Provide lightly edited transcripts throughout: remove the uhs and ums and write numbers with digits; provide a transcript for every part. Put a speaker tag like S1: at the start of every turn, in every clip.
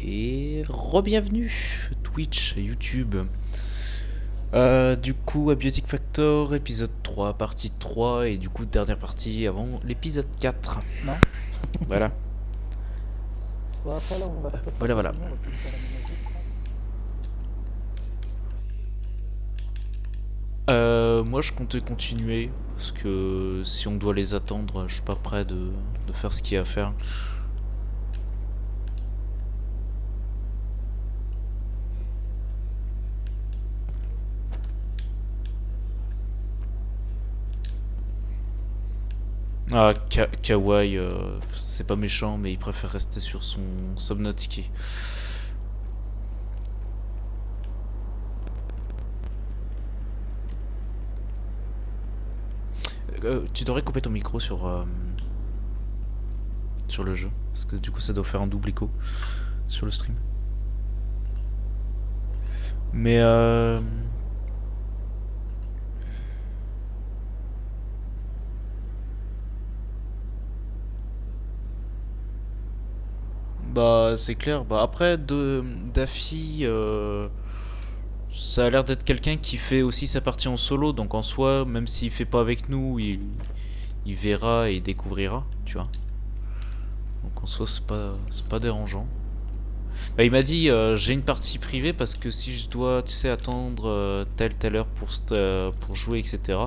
S1: Et re-bienvenue Twitch et YouTube. Du coup, Abiotic Factor, épisode 3, partie 3, et du coup, dernière partie avant l'épisode 4.
S2: Non.
S1: Voilà.
S2: Bon, après, là, on va peut-être
S1: Voilà, voilà.
S2: continuer, on va peut-être faire la même chose,
S1: Moi, je comptais continuer, parce que si on doit les attendre, je suis pas prêt de faire ce qu'il y a à faire. Ah, Kawaii, c'est pas méchant, mais il préfère rester sur son Subnautica. Tu devrais couper ton micro sur le jeu, parce que du coup ça doit faire un double écho sur le stream. Mais bah c'est clair. Bah après de Daffy, ça a l'air d'être quelqu'un qui fait aussi sa partie en solo, donc en soi, même s'il fait pas avec nous, il verra et découvrira, tu vois. Donc en soi c'est pas dérangeant. Bah, il m'a dit j'ai une partie privée parce que si je dois, tu sais, attendre telle heure pour jouer, etc.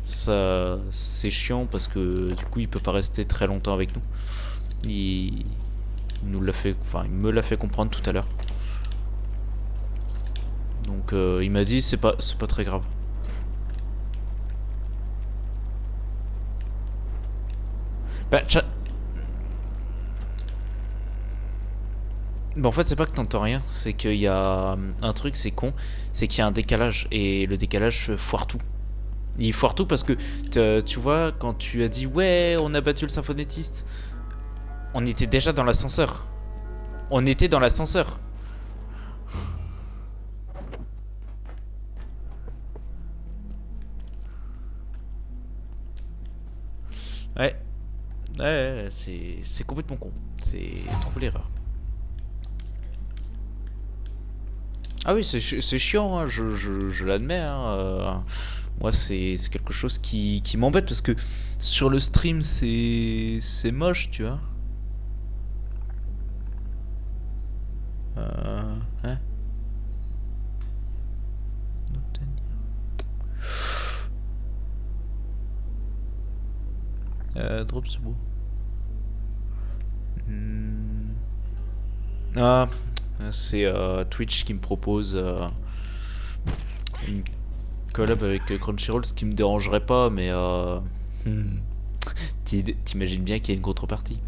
S1: Ça, c'est chiant parce que du coup il peut pas rester très longtemps avec nous. Il, il nous l'a fait, enfin il me l'a fait comprendre tout à l'heure. Donc il m'a dit c'est pas très grave. Bah, bah en fait c'est pas que t'entends rien, c'est qu'il y a un truc, c'est con, c'est qu'il y a un décalage et le décalage foire tout. Il foire tout parce que tu vois quand tu as dit ouais on a battu le symphonétiste, on était déjà dans l'ascenseur. On était dans l'ascenseur. Ouais, ouais, c'est complètement con. C'est trop l'erreur. Ah oui, c'est chiant, hein, je l'admets. Hein, moi, c'est quelque chose qui m'embête parce que sur le stream, c'est moche, tu vois. Hein. Drop ce beau. Ah, c'est Twitch qui me propose une collab avec Crunchyroll, ce qui me dérangerait pas, mais t'imagines bien qu'il y a une contrepartie.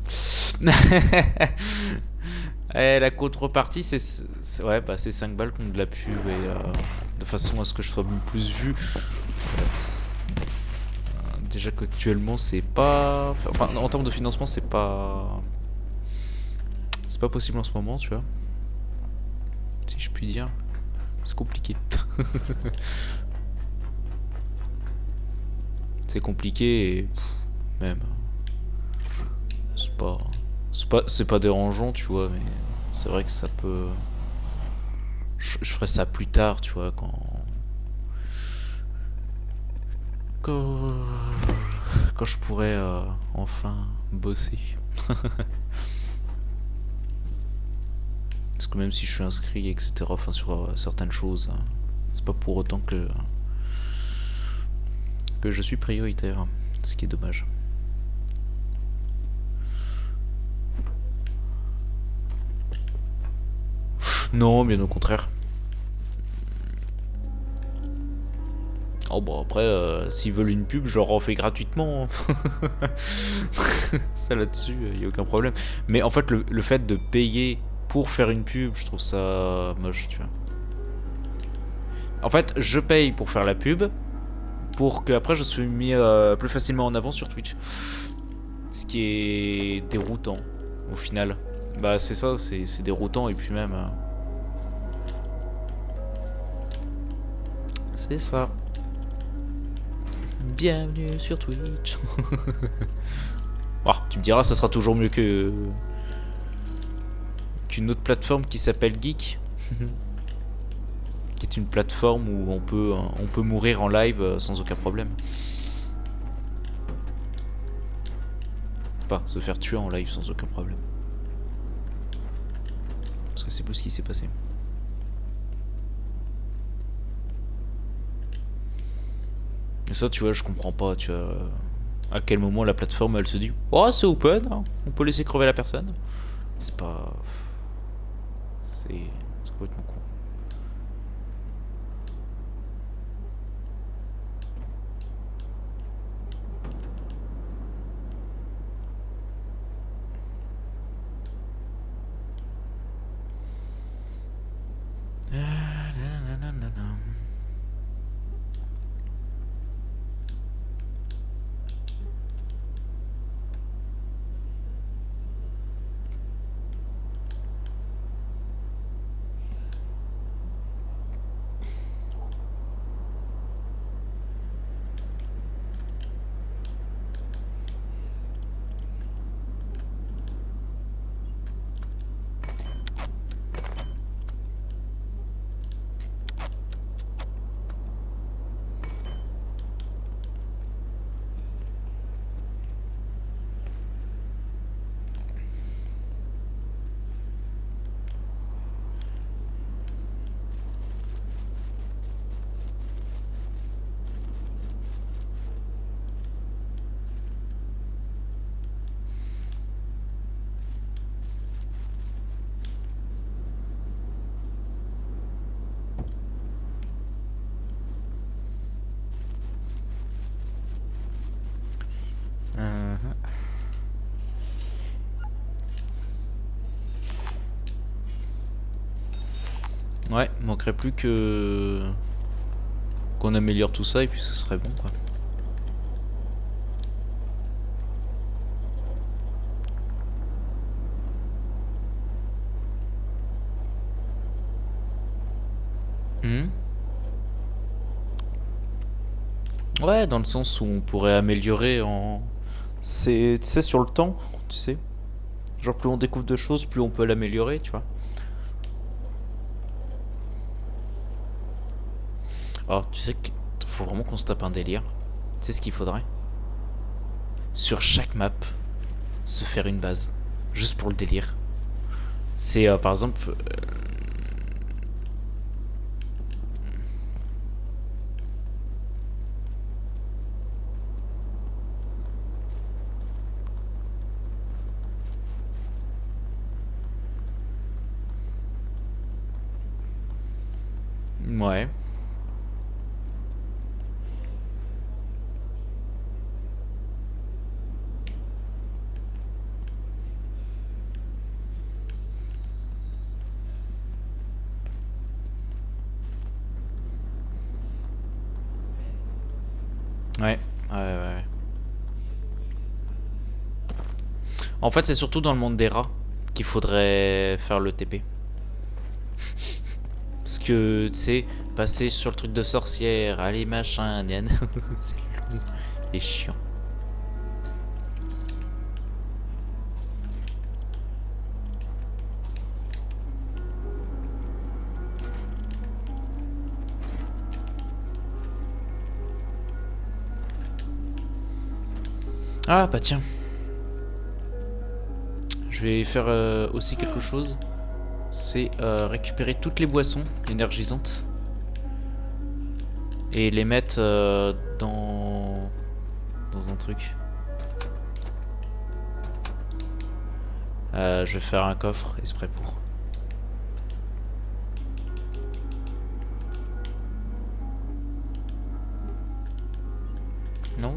S1: Eh, la contrepartie, ouais, bah, c'est 5 balles contre de la pub et de façon à ce que je sois plus vu. Déjà qu'actuellement, c'est pas. Enfin, en termes de financement, c'est pas. C'est pas possible en ce moment, tu vois. Si je puis dire. C'est compliqué. C'est compliqué et. Même. C'est pas dérangeant, tu vois, mais c'est vrai que ça peut. Je ferai ça plus tard, tu vois, quand, quand je pourrais enfin bosser. Parce que même si je suis inscrit, etc., enfin sur certaines choses, c'est pas pour autant que je suis prioritaire, ce qui est dommage. Non, bien au contraire. Oh bon après, s'ils veulent une pub, je leur en fais gratuitement. Ça là-dessus, y a aucun problème. Mais en fait, le fait de payer pour faire une pub, je trouve ça moche, tu vois. En fait, je paye pour faire la pub, pour que après je sois mis plus facilement en avant sur Twitch. Ce qui est déroutant, au final. Bah c'est ça, c'est déroutant, et puis même... c'est ça. Bienvenue sur Twitch. Oh, tu me diras, ça sera toujours mieux avec une autre plateforme qui s'appelle Geek. Qui est une plateforme où on peut mourir en live sans aucun problème. Enfin, se faire tuer en live sans aucun problème. Parce que c'est plus ce qui s'est passé. Et ça, tu vois, je comprends pas, tu vois. À quel moment la plateforme, elle se dit « Oh, c'est open, hein, on peut laisser crever la personne. » C'est pas... C'est complètement con. Ouais, manquerait plus que qu'on améliore tout ça et puis ce serait bon quoi. Ouais, dans le sens où on pourrait améliorer en... C'est, tu sais, sur le temps, tu sais. Genre plus on découvre de choses, plus on peut l'améliorer, tu vois. Oh, tu sais qu'il faut vraiment qu'on se tape un délire. Tu sais ce qu'il faudrait? Sur chaque map, se faire une base. Juste pour le délire. C'est par exemple... Ouais. Ouais. Ouais. En fait, c'est surtout dans le monde des rats qu'il faudrait faire le TP. Parce que, tu sais, passer sur le truc de sorcière, allez machin, c'est long et chiant. Ah bah tiens. Je vais faire aussi quelque chose. C'est récupérer toutes les boissons énergisantes. Et les mettre dans un truc. Je vais faire un coffre exprès pour. Non?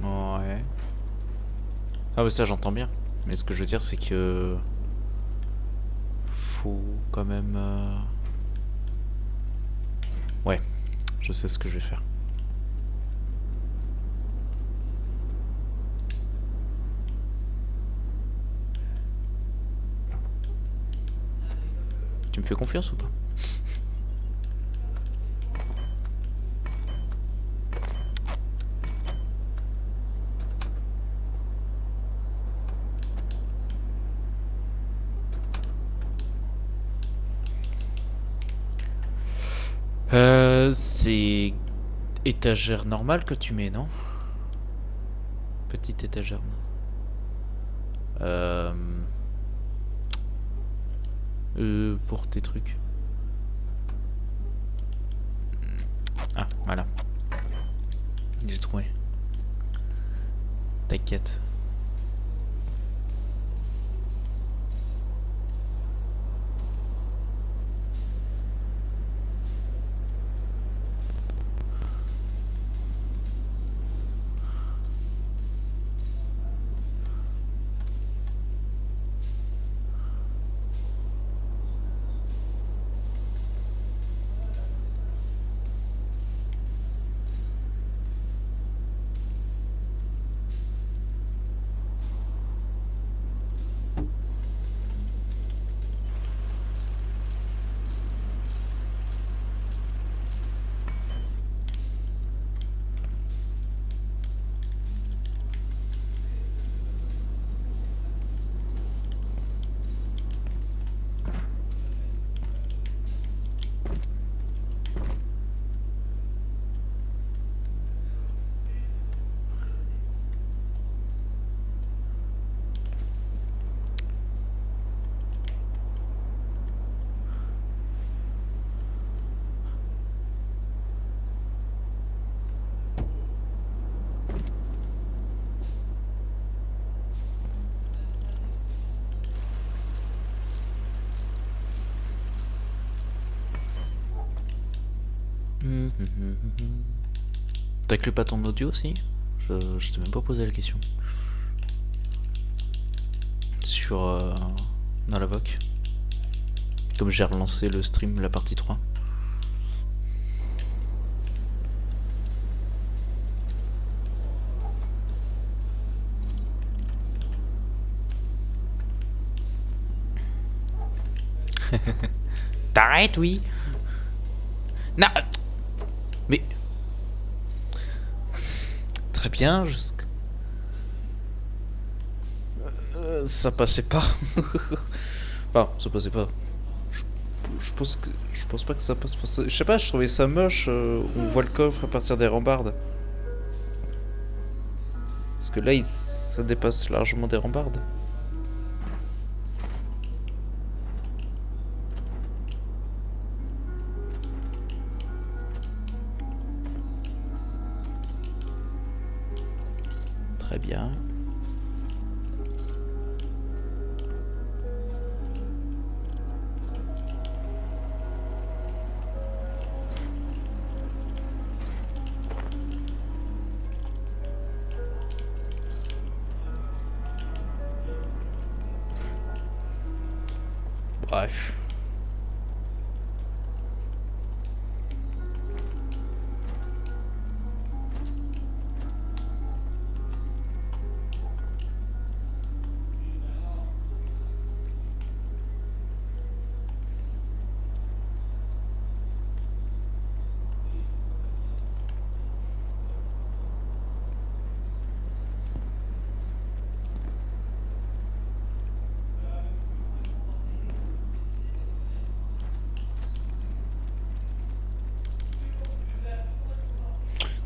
S1: Ouais. Ah mais ça j'entends bien. Mais ce que je veux dire c'est que... Faut quand même... Ouais, je sais ce que je vais faire. Tu me fais confiance ou pas? C'est étagère normale que tu mets, non? Petite étagère. Euh... pour tes trucs. Ah, voilà. J'ai trouvé. T'inquiète. T'inclus pas ton audio aussi? Je t'ai même pas posé la question. Sur... dans la VOC. Comme j'ai relancé le stream, la partie 3. T'arrêtes, oui. Non. Mais... Très bien, jusqu'à... ça passait pas. Enfin, ça passait pas. Je pense pas que ça passe. Enfin, je sais pas, je trouvais ça moche. On voit le coffre à partir des rambardes. Parce que là, ça dépasse largement des rambardes. Très bien. Bref.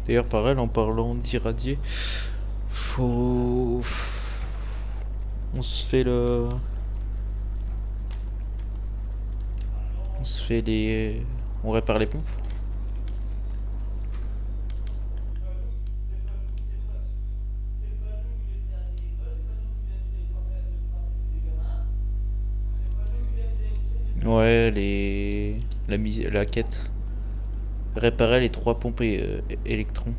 S1: D'ailleurs, pareil, en parlant d'irradier, faut... On se fait le... On se fait les... On répare les pompes. Ouais, les... La quête. Réparer les 3 pompes électrons.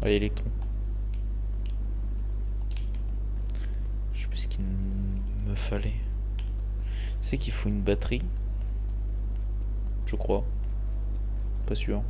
S1: À électrons. Je sais plus ce qu'il me fallait. C'est qu'il faut une batterie. Je crois. Pas sûr.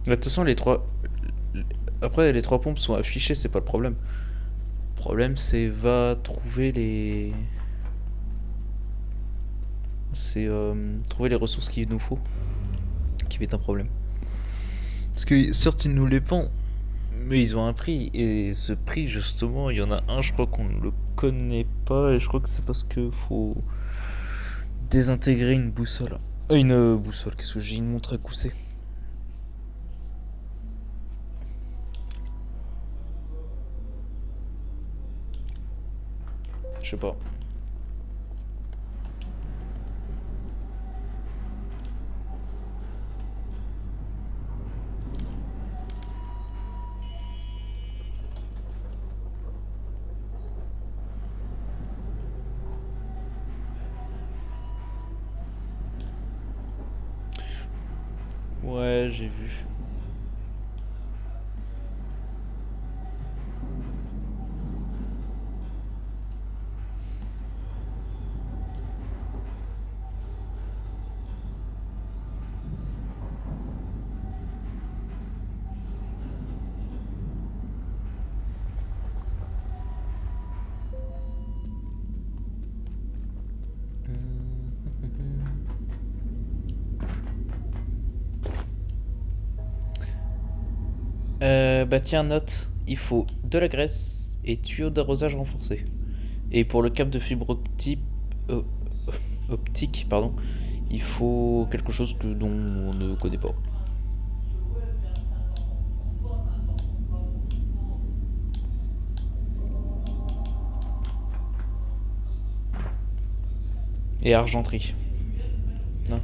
S1: De toute façon, les trois... Après, les trois pompes sont affichées, c'est pas le problème. Le problème, c'est va trouver les... C'est trouver les ressources qu'il nous faut. Qui va être un problème. Parce que certes, ils nous les vendent, mais ils ont un prix. Et ce prix, justement, il y en a un, je crois qu'on ne le connaît pas. Et je crois que c'est parce que faut désintégrer une boussole. Une boussole, qu'est-ce que j'ai? Une montre à gousset. Je sais pas. Ouais, j'ai vu. Bah tiens, note, il faut de la graisse et tuyaux d'arrosage renforcés. Et pour le câble de fibre optique, pardon, il faut quelque chose dont on ne connaît pas. Et argenterie. Non.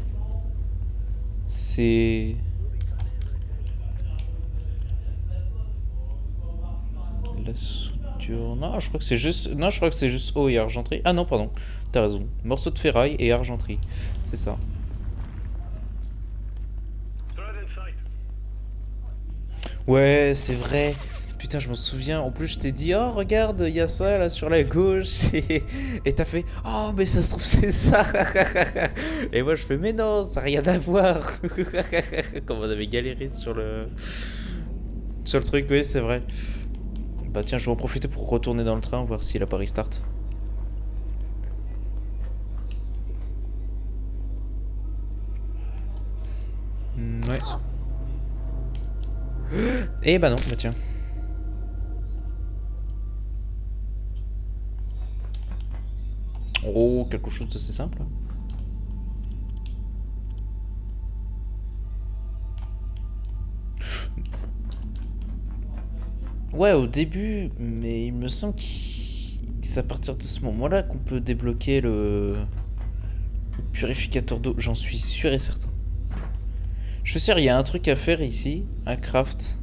S1: C'est... La soudure... Non, je crois que c'est juste... Non, je crois que c'est juste eau et argenterie. Ah non, pardon. T'as raison. Morceau de ferraille et argenterie. C'est ça. Ouais, c'est vrai. Putain, je m'en souviens. En plus, je t'ai dit, oh, regarde, il y a ça là sur la gauche. Et t'as fait, oh, mais ça se trouve, c'est ça. Et moi, je fais, mais non, ça n'a rien à voir. Comme on avait galéré sur le truc, oui, c'est vrai. Bah, tiens, je vais en profiter pour retourner dans le train, voir s'il a pas restart. Ouais. Et bah non, bah tiens. Oh, quelque chose d'assez simple. Ouais, au début, mais il me semble que c'est à partir de ce moment-là qu'on peut débloquer le purificateur d'eau. J'en suis sûr et certain. Je suis sûr, il y a un truc à faire ici, un craft.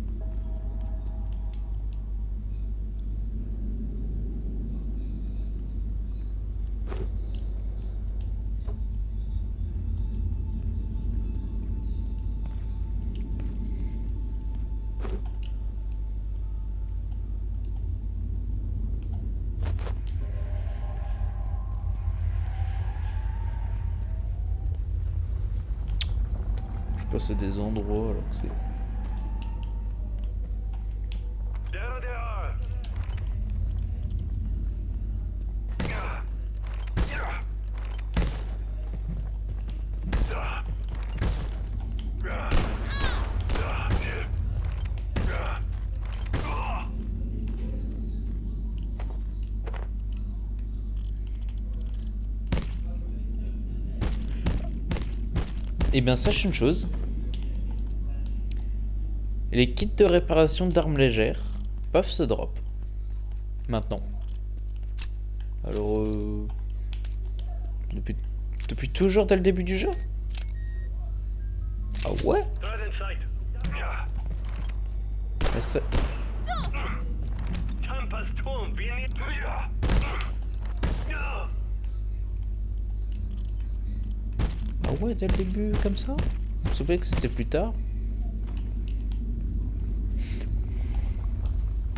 S1: Je passe à des endroits alors que c'est... Eh bien, sache une chose. Les kits de réparation d'armes légères peuvent se drop. Maintenant. Alors, depuis toujours dès le début du jeu? Ah ouais? Mais ça... Ah ouais, dès le début, comme ça? Je savais que c'était plus tard.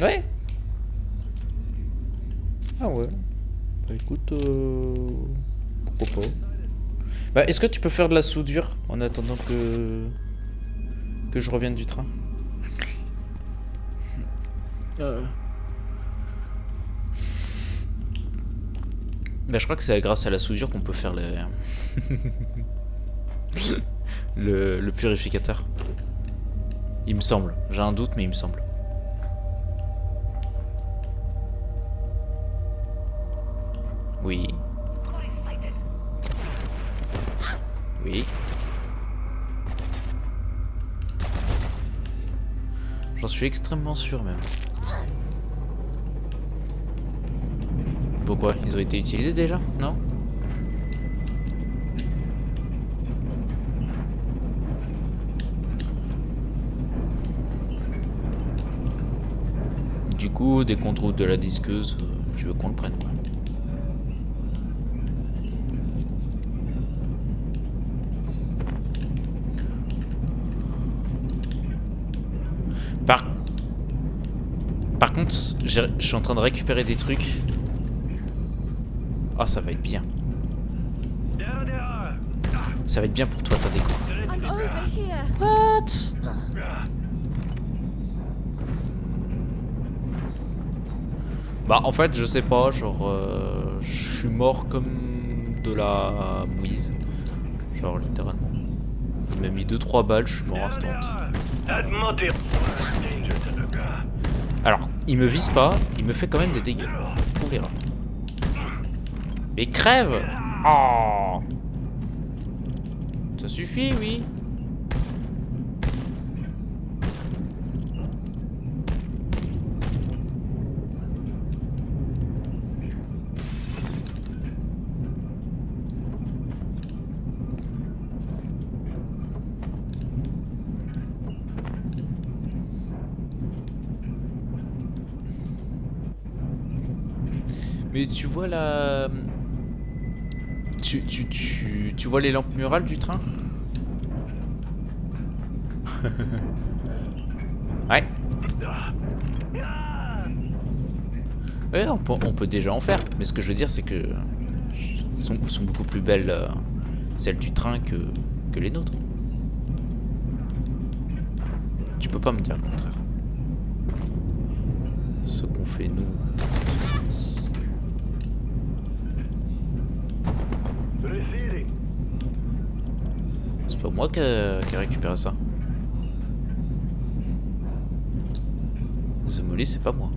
S1: Ouais. Ah ouais. Bah écoute, pourquoi pas. Bah est-ce que tu peux faire de la soudure en attendant que que je revienne du train. Bah, je crois que c'est grâce à la soudure qu'on peut faire le purificateur. Il me semble. J'ai un doute, mais il me semble. Oui. Oui. J'en suis extrêmement sûr même. Pourquoi? Ils ont été utilisés déjà? Non? Du coup, dès qu'on trouve de la disqueuse, tu veux qu'on le prenne, quoi. Par contre, je suis en train de récupérer des trucs. Ah, ça va être bien. Ça va être bien pour toi, ta déco.
S3: I'm over here.
S1: What? Bah, en fait, je sais pas, genre, je suis mort comme de la mouise. Genre, littéralement. Il m'a mis 2-3 balles, je suis mort instant. Alors, il me vise pas, il me fait quand même des dégâts. On verra. Mais crève! Oh! Ça suffit, oui. Mais tu vois la... Tu vois les lampes murales du train? Ouais. Ouais, on peut déjà en faire. Mais ce que je veux dire, c'est que sont beaucoup plus belles celles du train que les nôtres. Tu peux pas me dire le contraire. Ce qu'on fait nous. C'est pas moi qui a récupéré ça. The Molly, c'est pas moi.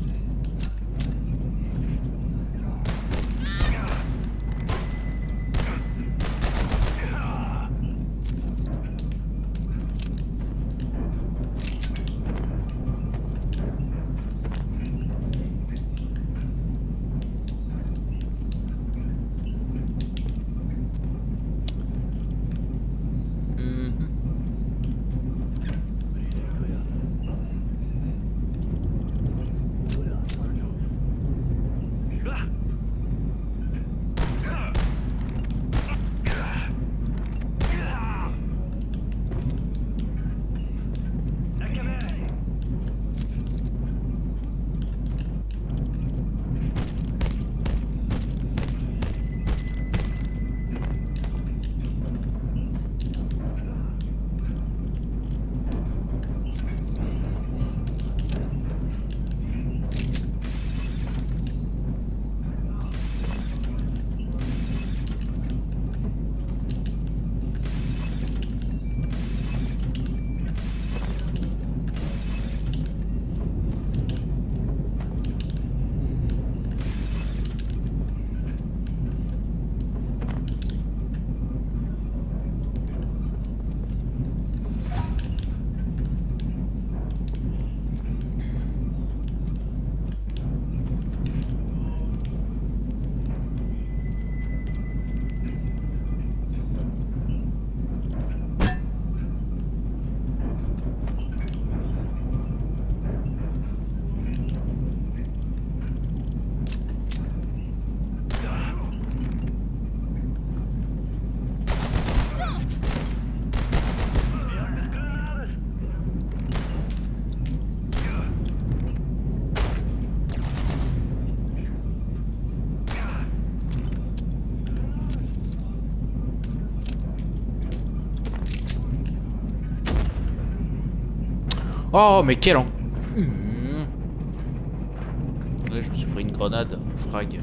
S1: Oh, mais quel en... Ouais, je me suis pris une grenade, frag.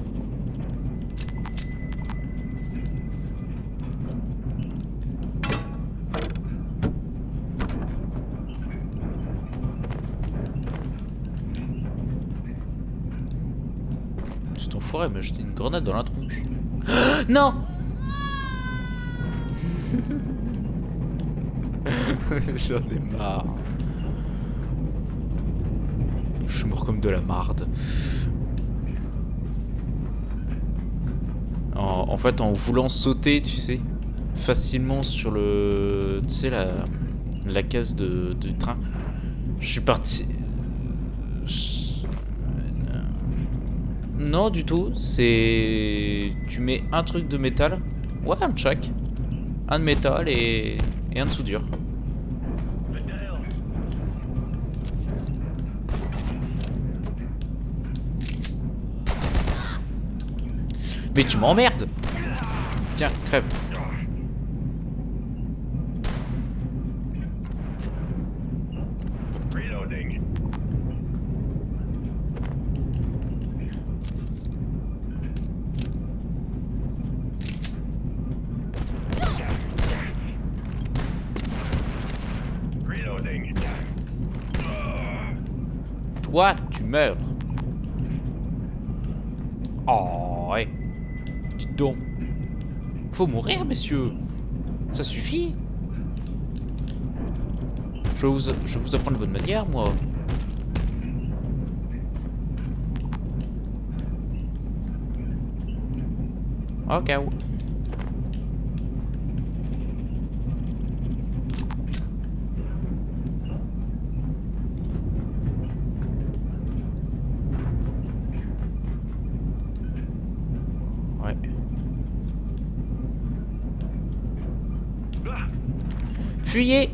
S1: Cet enfoiré m'a jeté une grenade dans la tronche. Non. J'en ai marre. Je suis mort comme de la marde. En fait, en voulant sauter, tu sais, facilement sur le... Tu sais, la case du train. Je suis parti... Non, du tout. C'est... Tu mets un truc de métal. Ouais, un de chaque. Un de métal et un de soudure. Mais tu m'emmerdes. Tiens, crève.
S3: Reloading. Reloading.
S1: Toi, tu meurs. Oh, ouais. Dites donc. Faut mourir, messieurs. Ça suffit. Je vous apprends de bonne manière, moi. Ok. Ouais. Fuyez.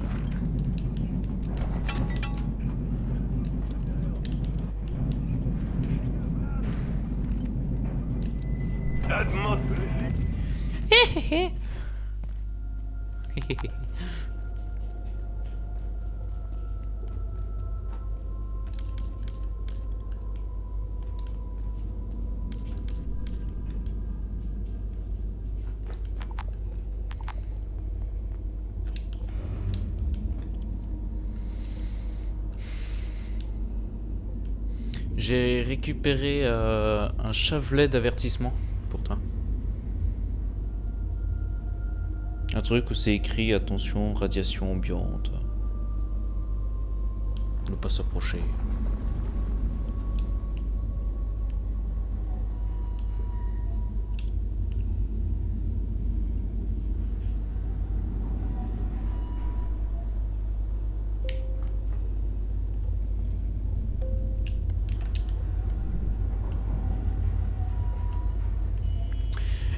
S1: J'ai récupéré un chavelet d'avertissement pour toi. Un truc où c'est écrit attention, radiation ambiante. Ne pas s'approcher.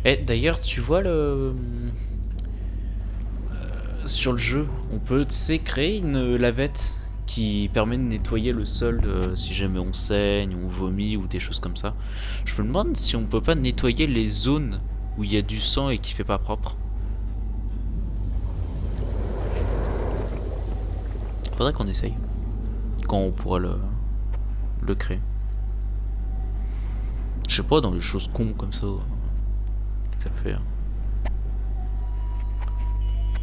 S1: Et d'ailleurs, tu vois le... sur le jeu, on peut, tu sais, créer une lavette qui permet de nettoyer le sol si jamais on saigne, on vomit ou des choses comme ça. Je me demande si on peut pas nettoyer les zones où il y a du sang et qui fait pas propre. Faudrait qu'on essaye. Quand on pourra le créer. Je sais pas, dans les choses cons comme ça. Ça fait.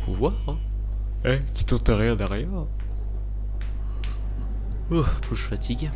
S1: Faut voir, hein. Eh, tu tentes rien derrière. Oh, faut que je fatigue.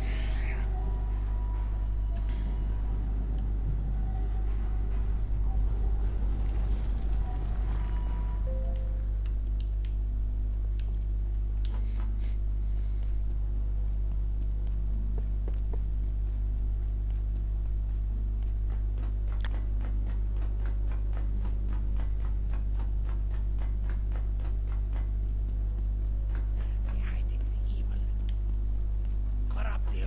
S4: Corrupt the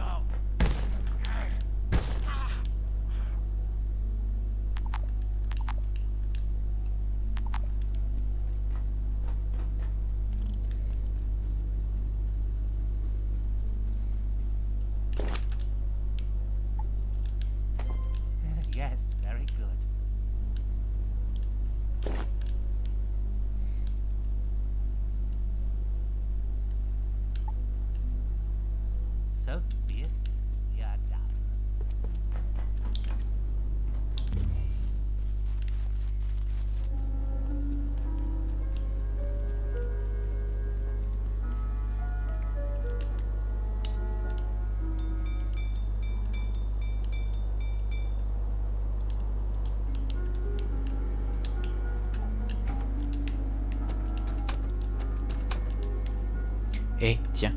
S1: Eh, tiens.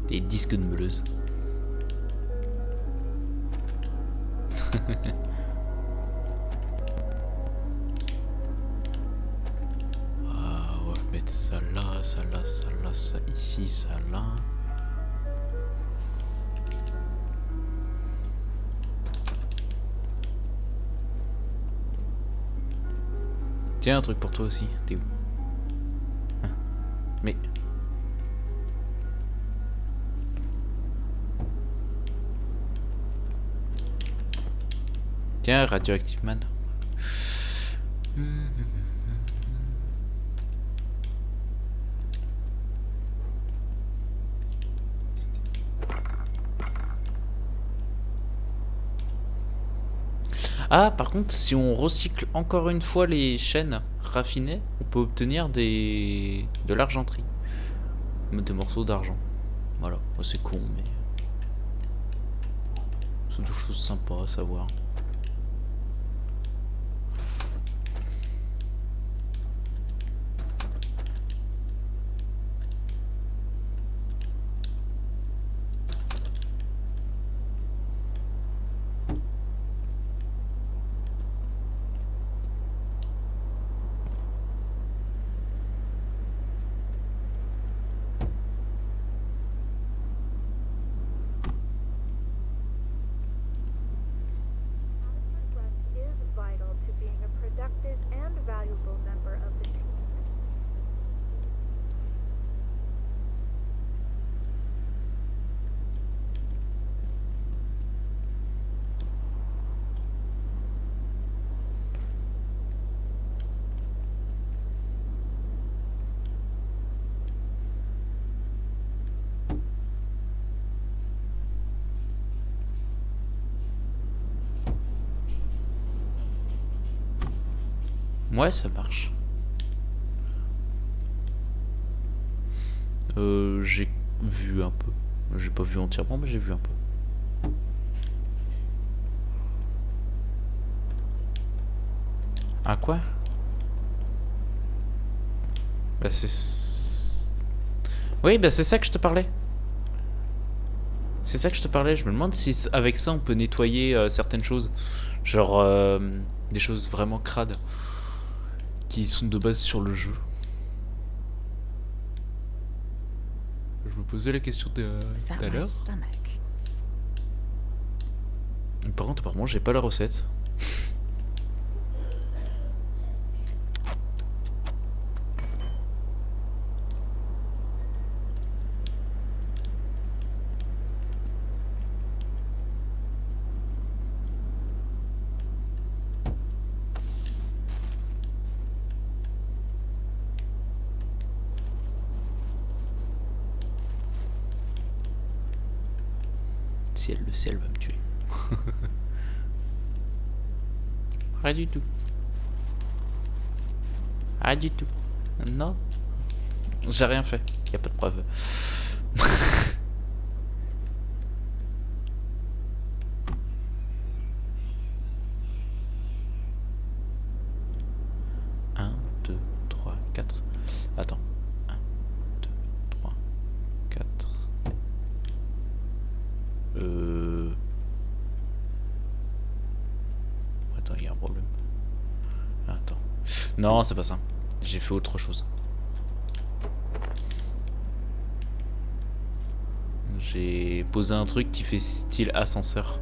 S1: Des disques de meuleuse. Ah, on va mettre ça là, ça là, ça là, ça ici, ça là. Tiens, un truc pour toi aussi. T'es où? Hein. Mais... Tiens, Radioactive Man. Ah, par contre, si on recycle encore une fois les chaînes raffinées, on peut obtenir de l'argenterie. Des morceaux d'argent. Voilà, c'est con, mais... c'est des choses sympas à savoir.
S3: Adequate rest is vital to being a productive and valuable member of the team.
S1: Ouais, ça marche. J'ai vu un peu. J'ai pas vu entièrement, mais j'ai vu un peu. Ah quoi? Bah c'est... Oui, bah c'est ça que je te parlais. C'est ça que je te parlais. Je me demande si avec ça on peut nettoyer certaines choses. Genre des choses vraiment crades. Qui sont de base sur le jeu. Je me posais la question tout à l'heure. Par contre, apparemment, j'ai pas la recette. Si elle le sait, elle va me tuer. Rien du tout. Rien du tout. Non. J'ai rien fait. Y a pas de preuve. Un, deux, trois, quatre. Attends. 1, 2, 3, 4. Attends, il y a un problème. Attends. Non, c'est pas ça. J'ai fait autre chose. J'ai posé un truc qui fait style ascenseur.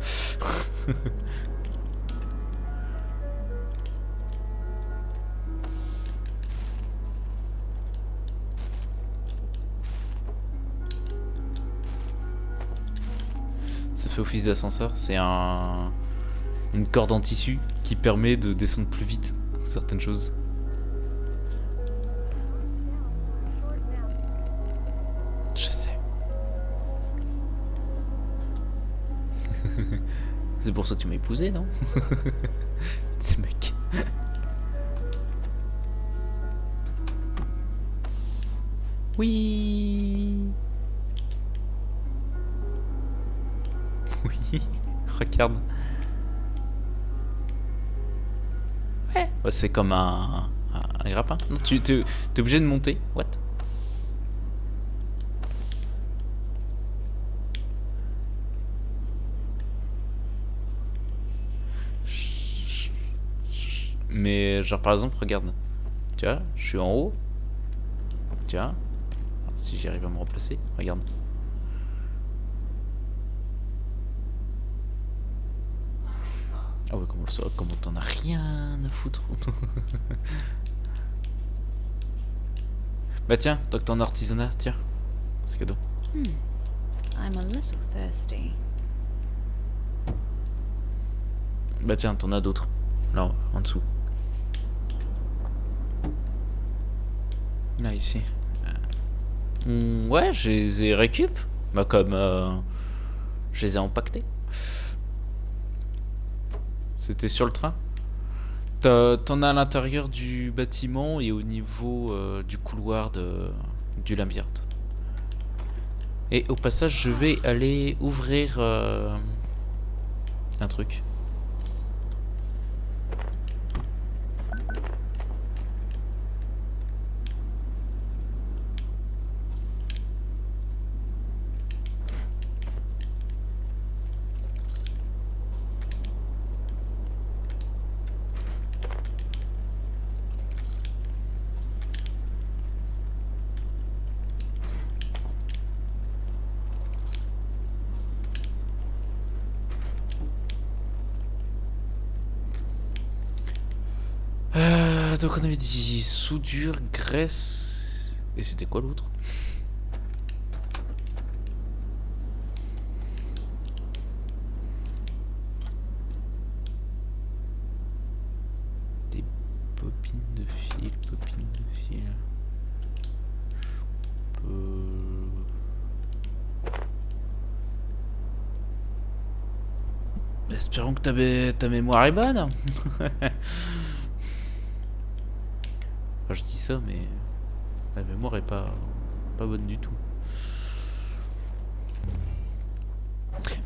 S1: Ça fait office d'ascenseur. C'est une corde en tissu qui permet de descendre plus vite certaines choses. Je sais. C'est pour ça que tu m'as épousé, non? C'est mec. Oui. Oui. Regarde. Ouais. Ouais, c'est comme un grappin. Non, t'es obligé de monter. What? Mais genre par exemple, regarde. Tu vois, je suis en haut. Tu vois. Alors, si j'arrive à me replacer, regarde. Ah ouais, comment ça, comment t'en as rien à foutre. Bah tiens, tant que t'es en artisanat, tiens. C'est cadeau.
S4: I'm a little thirsty.
S1: Bah tiens, t'en as d'autres. Là, en dessous. Là, ici. Ouais, je les ai récup. Bah comme... je les ai empaquetés. C'était sur le train. T'en as à l'intérieur du bâtiment et au niveau du couloir du labyrinthe. Et au passage, je vais aller ouvrir un truc. Donc on avait dit soudure, graisse... Et c'était quoi l'autre? Des bobines de fil, bobines de fil... Je peux... Espérons que ta mémoire est bonne. Enfin, je dis ça, mais la mémoire est pas bonne du tout.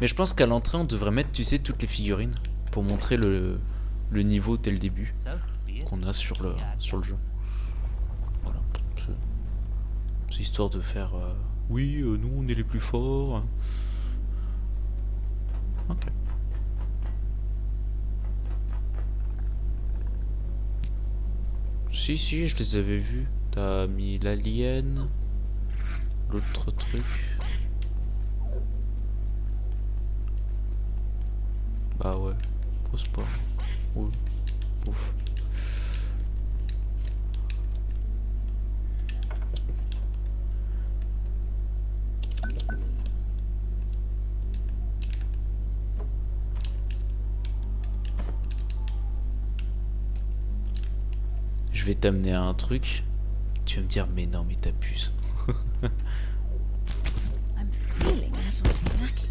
S1: Mais je pense qu'à l'entrée, on devrait mettre, tu sais, toutes les figurines pour montrer le niveau dès le début qu'on a sur le jeu. Voilà. C'est histoire de faire... oui, nous, on est les plus forts. Ok. Si, je les avais vus. T'as mis l'alien, l'autre truc. Bah ouais, pose pas. Ouais, ouf. Je vais t'amener à un truc. Tu vas me dire, mais non, mais t'abuses.
S4: I'm feeling a little snacky.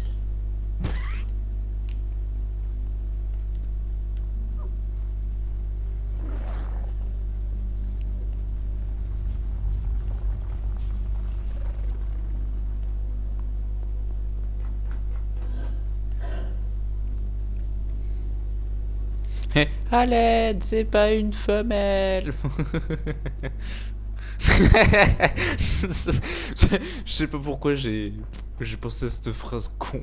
S1: À l'aide, c'est pas une femelle. Je sais pas pourquoi j'ai pensé à cette phrase con.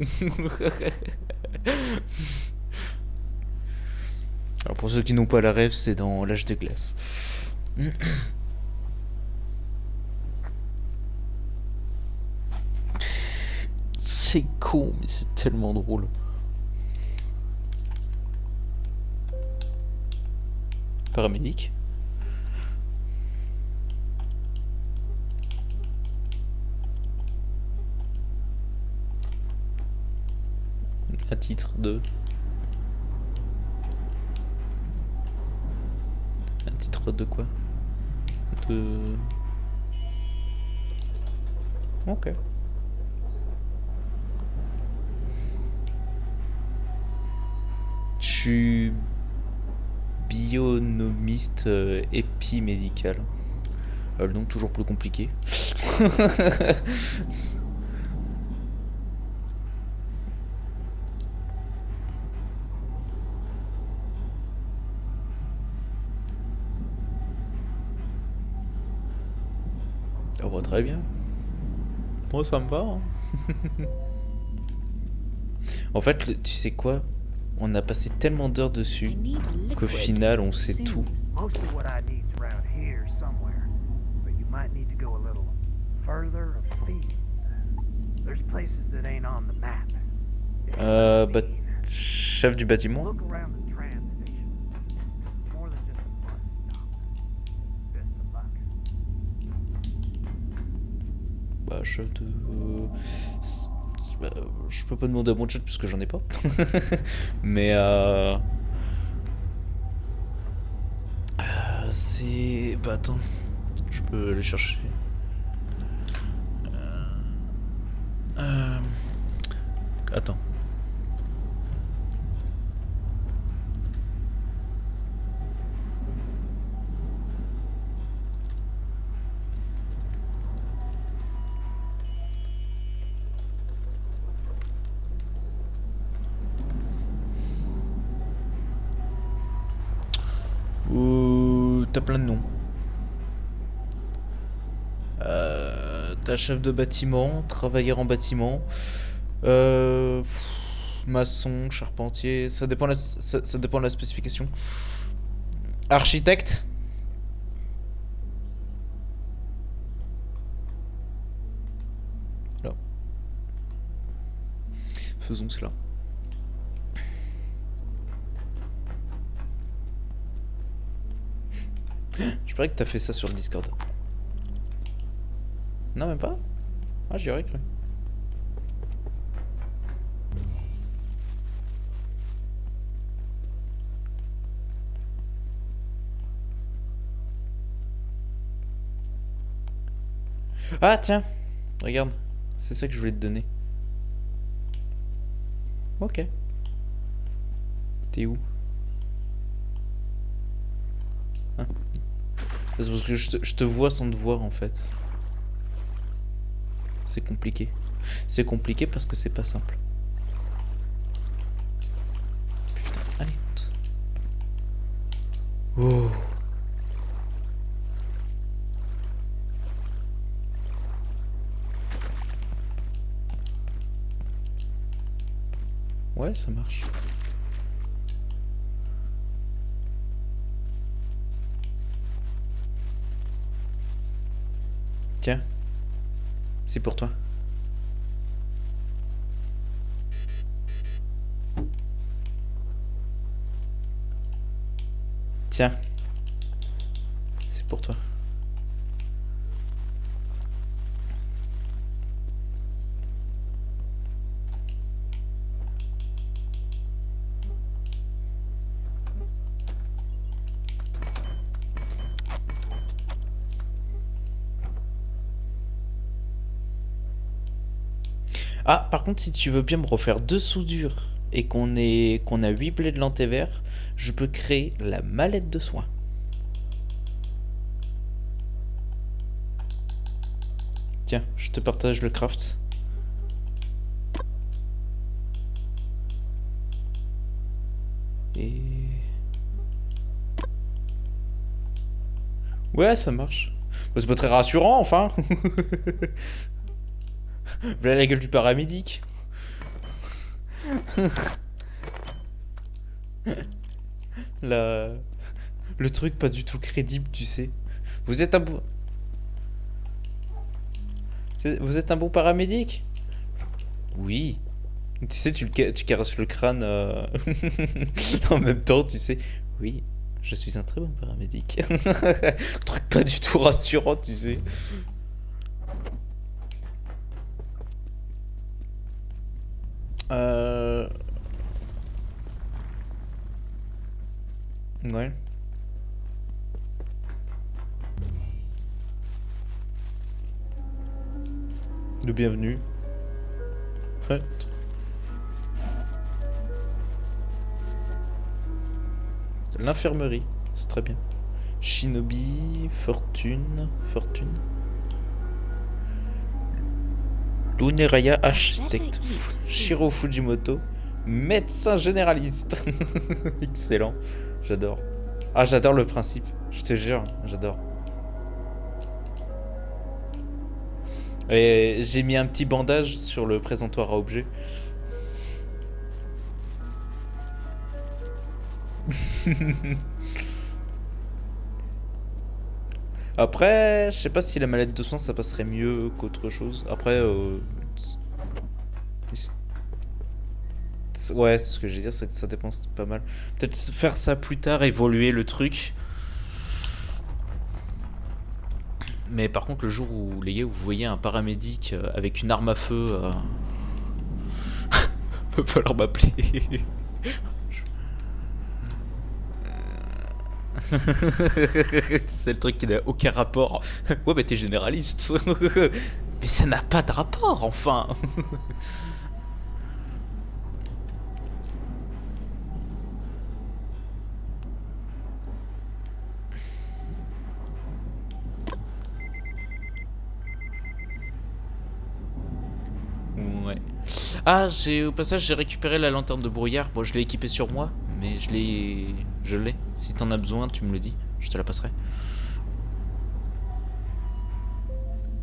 S1: Alors pour ceux qui n'ont pas la rêve, c'est dans l'âge de glace. C'est con, mais c'est tellement drôle. Paramédic. À titre de... À titre de quoi? De... Ok. Je suis bionomiste épimédical. Le nom toujours plus compliqué. Ça va très bien. Moi ça me va. Hein. En fait, tu sais quoi? On a passé tellement d'heures
S4: I
S1: dessus
S4: need a
S1: qu'au
S4: liquid
S1: final on sait
S4: soon.
S1: tout.
S5: Most of what I need's around here somewhere, but you might need to go a little further afield. There's places that ain't on the map. If you know what I mean.
S1: Chef du bâtiment.
S5: Look around the tram station. It's more than just a bus stop. Best of luck.
S1: Bah, chef de... je peux pas demander à mon chat parce que j'en ai pas. Mais c'est... Bah attends, je peux aller chercher. Attends. T'as plein de noms. T'as chef de bâtiment, travailleur en bâtiment, maçon, charpentier, ça dépend ça dépend de la spécification. Architecte. Là. Faisons cela. Je parie que t'as fait ça sur le Discord. Non, même pas? Ah, j'y aurais cru. Ah, tiens! Regarde. C'est ça que je voulais te donner. Ok. T'es où? Hein? C'est parce que je te vois sans te voir en fait. C'est compliqué. C'est compliqué parce que c'est pas simple. Putain, allez. Oh. Ouais, ça marche. Tiens, c'est pour toi. Tiens, c'est pour toi. Ah, par contre, si tu veux bien me refaire 2 soudures et qu'on a 8 blés de lentévers, je peux créer la mallette de soins. Tiens, je te partage le craft. Et... Ouais, ça marche. Bah, c'est pas très rassurant, enfin. Voilà la gueule du paramédic. Le truc pas du tout crédible, tu sais. Vous êtes un bon... Vous êtes un bon paramédic? Oui. Tu sais, tu caresses le crâne en même temps, tu sais. Oui, je suis un très bon paramédic. Truc pas du tout rassurant, tu sais. Ouais. Le bienvenu. Prêtre. L'infirmerie, c'est très bien. Shinobi, fortune. Luneraya, architecte. Shiro Fujimoto, médecin généraliste. Excellent, j'adore. Ah, j'adore le principe, je te jure, j'adore. Et j'ai mis un petit bandage sur le présentoir à objets. Après, je sais pas si la mallette de soins ça passerait mieux qu'autre chose. Après, ouais, c'est ce que je veux dire, c'est que ça dépense pas mal. Peut-être faire ça plus tard, évoluer le truc. Mais par contre, le jour où les gars, vous voyez un paramédic avec une arme à feu, va falloir m'appeler. C'est le truc qui n'a aucun rapport. Ouais, bah t'es généraliste. Mais ça n'a pas de rapport, enfin. Ouais. Ah, au passage, j'ai récupéré la lanterne de brouillard. Bon, je l'ai équipée sur moi, mais je l'ai. Si t'en as besoin, tu me le dis. Je te la passerai.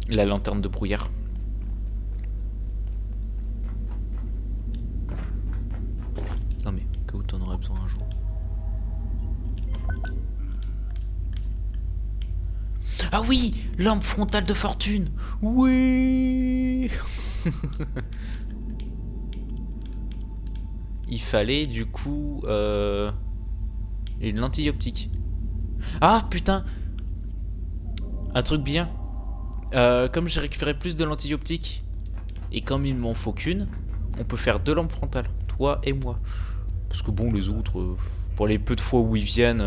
S1: La lanterne de brouillard. Non mais, que où t'en aurais besoin un jour. Ah oui, lampe frontale de fortune. Oui. Il fallait du coup une lentille optique. Ah putain, un truc bien. Comme j'ai récupéré plus de lentilles optiques et comme il m'en faut qu'une, on peut faire 2 lampes frontales, toi et moi. Parce que bon, les autres, pour les peu de fois où ils viennent.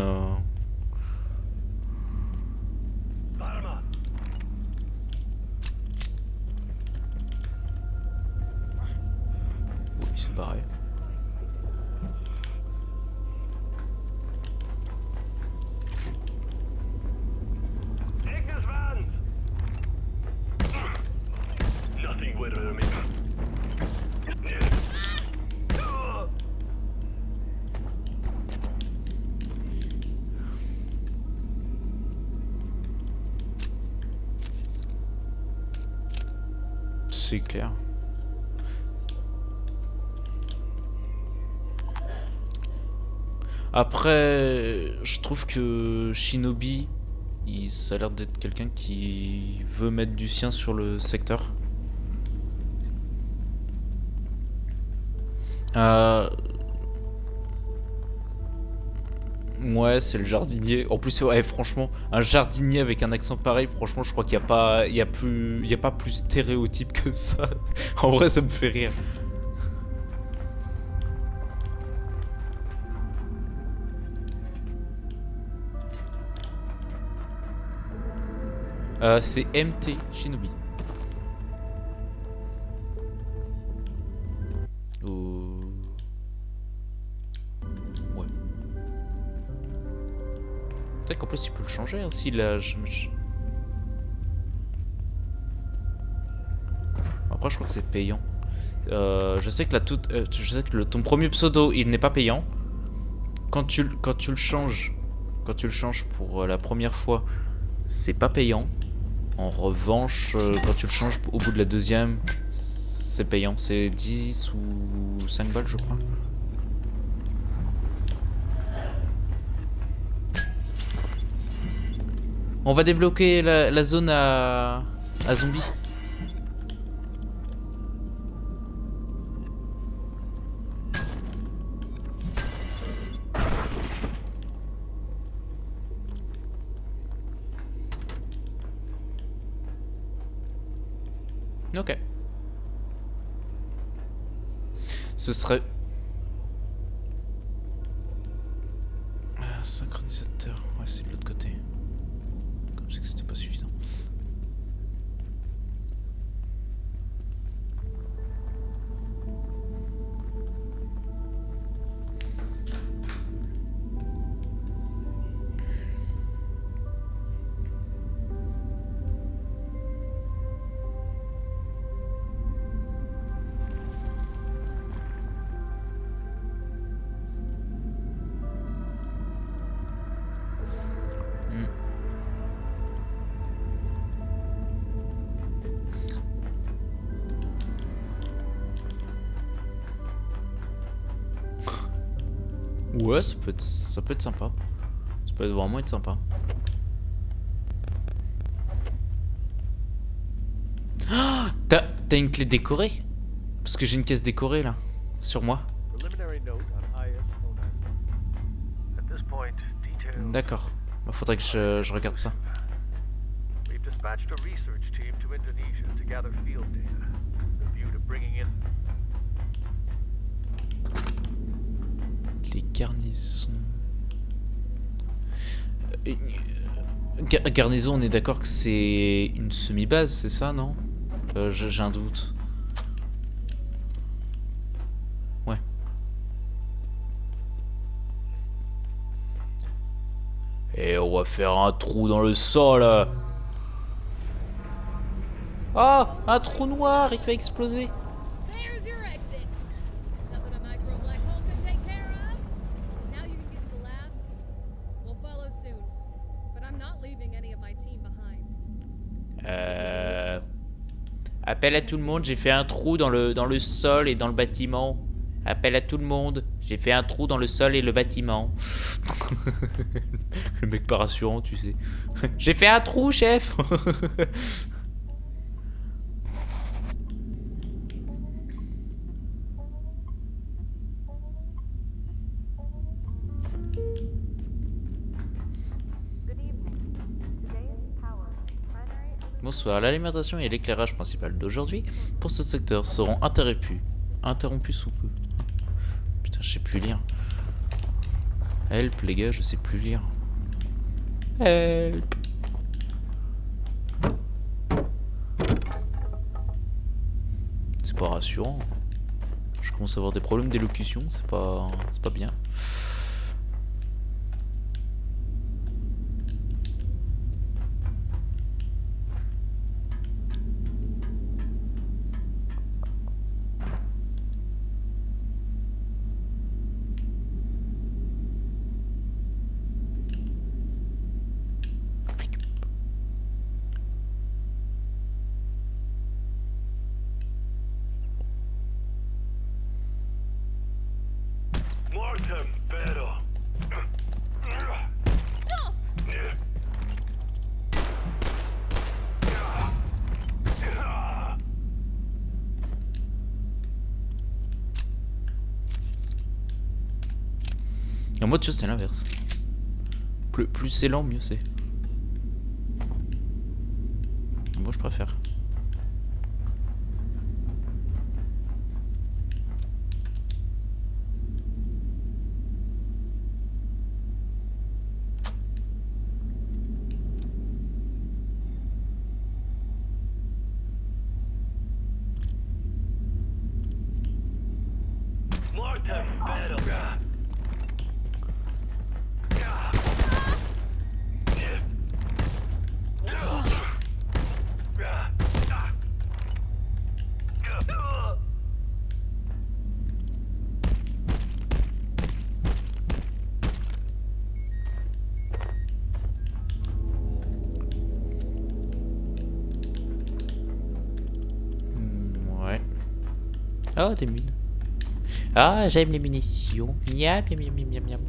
S1: Oui, c'est pareil. C'est clair. Après, je trouve que Shinobi, ça a l'air d'être quelqu'un qui veut mettre du sien sur le secteur. Ouais, c'est le jardinier. En plus, ouais, franchement, un jardinier avec un accent pareil, franchement, je crois qu'il n'y a pas, il y a pas plus stéréotype que ça. En vrai, ça me fait rire. C'est MT Shinobi. Ouais. Peut-être qu'en plus il peut le changer hein, s'il a... Après je crois que c'est payant. Je sais que ton premier pseudo il n'est pas payant. Quand tu le changes pour la première fois, c'est pas payant. En revanche, quand tu le changes au bout de la deuxième, c'est payant. C'est 10 ou 5 balles, je crois. On va débloquer la zone à zombies. Ok. Ce serait... synchronisateur. Ouais, c'est de l'autre côté. Comme si c'était pas suffisant. Ouais, ça peut être sympa. Ça peut vraiment être sympa. Ah, t'as une clé décorée? Parce que j'ai une caisse décorée là, sur moi.
S5: At this point, details.
S1: D'accord. Bah, faudrait que je regarde ça.
S5: We've dispatched a research team to Indonesia to gather field data, with a view to bringing in.
S1: Les garnisons. Garnison, on est d'accord que c'est une semi-base, c'est ça, non? J'ai un doute. Ouais. Et on va faire un trou dans le sol. Oh, un trou noir, il va exploser.
S6: There's your exit. Nothing a micro black hole can take care of. Now you can get to the labs. We'll follow soon. But I'm not leaving any of my team behind.
S1: Appel à tout le monde, j'ai fait un trou dans le sol et dans le bâtiment. Appel à tout le monde, j'ai fait un trou dans le sol et le bâtiment. Le mec pas rassurant, tu sais. J'ai fait un trou, chef.
S3: Good evening. Today's power, primary
S1: Bonsoir, l'alimentation et l'éclairage principal d'aujourd'hui pour ce secteur seront interrompus sous peu. Putain, je sais plus lire. Help, les gars, je sais plus lire. Help. C'est pas rassurant. Je commence à avoir des problèmes d'élocution, c'est pas bien. Et moi, tu vois, c'est l'inverse. Plus c'est lent, mieux c'est. Moi, je préfère. Ouais. Ah, des mines. Ah, j'aime les munitions. Miam, miam, miam, miam, miam.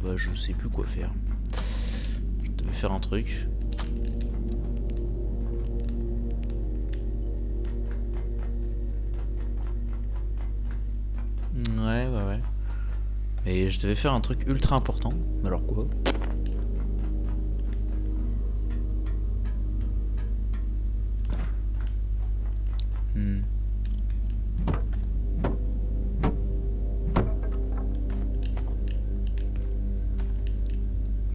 S1: Bah, je sais plus quoi faire. Je devais faire un truc. Ouais. Et je devais faire un truc ultra important. Alors quoi?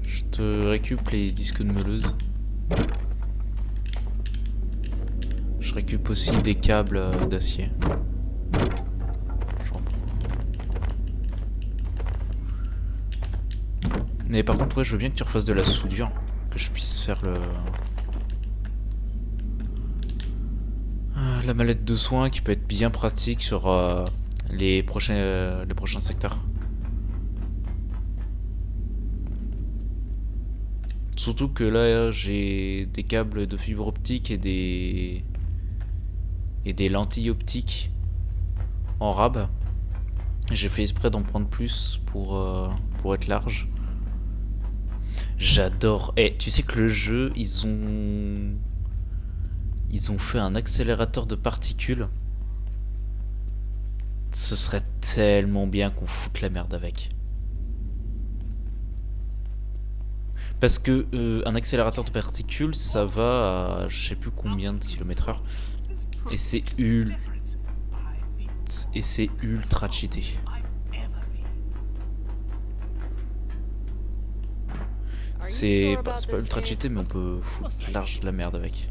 S1: Je te récup les disques de meuleuse. Je récup aussi des câbles d'acier. J'en prends. Mais par contre, ouais, je veux bien que tu refasses de la soudure. Que je puisse faire la mallette de soins qui peut être bien pratique sur les prochains secteurs. Surtout que là j'ai des câbles de fibre optique et et des lentilles optiques en rab. J'ai fait exprès d'en prendre plus pour être large. J'adore. Eh, tu sais que le jeu, ils ont fait un accélérateur de particules. Ce serait tellement bien qu'on foute la merde avec. Parce que un accélérateur de particules, ça va à je sais plus combien de km/h. Et c'est ultra cheaté. C'est pas ultra cheaté, mais on peut foutre large de la merde avec.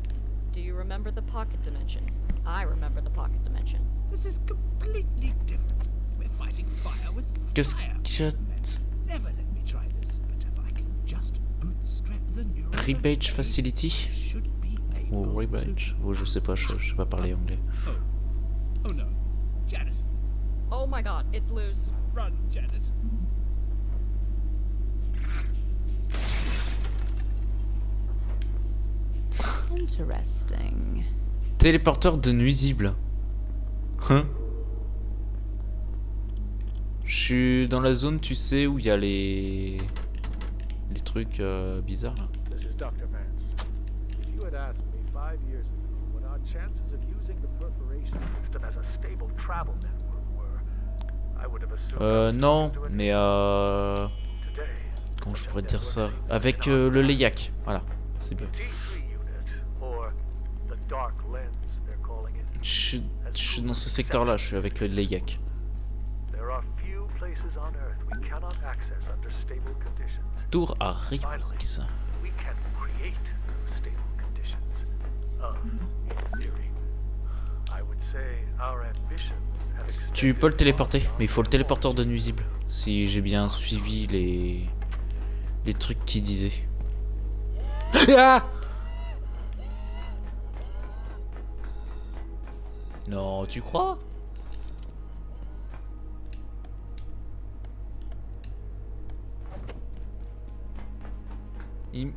S6: Do you remember the pocket dimension? I remember the pocket dimension.
S7: This is completely different. We're fighting fire with
S1: Qu'est-ce
S7: fire.
S1: que...
S7: Never let me try this, but if I can just bootstrap the neural
S1: Rebadge Facility?
S7: should be able
S1: Oh, Rebadge. Oh, je sais pas, je sais pas parler anglais.
S7: Oh no. Janet.
S6: Oh my god, it's loose.
S7: Run, Janet.
S4: Interesting.
S1: Téléporteur de nuisibles. Hein? Je suis dans la zone, tu sais, où il y a les trucs bizarres là.
S8: This is Dr. Vance. If you had asked me 5 years ago what our chances of using the perforation system as a stable travel network were, I would have assumed I was
S1: Non,
S8: going to
S1: mais
S8: today.
S1: comment je pourrais dire ça? Avec le Leiac, voilà, c'est bien.
S8: The T3 unit, or the dark lens they're calling it.
S1: Je suis dans ce secteur-là, je suis avec le Leiac.
S8: There are few places on Earth we cannot access under stable conditions.
S1: Tour à Rix.
S8: We can create stable conditions. In theory. I would say our ambitions have
S1: Tu peux le
S8: extended
S1: téléporter,
S8: far
S1: mais il faut le
S8: beyond
S1: téléporteur de nuisibles. Si j'ai bien suivi les trucs qu'il disait. Ah! Non, tu crois?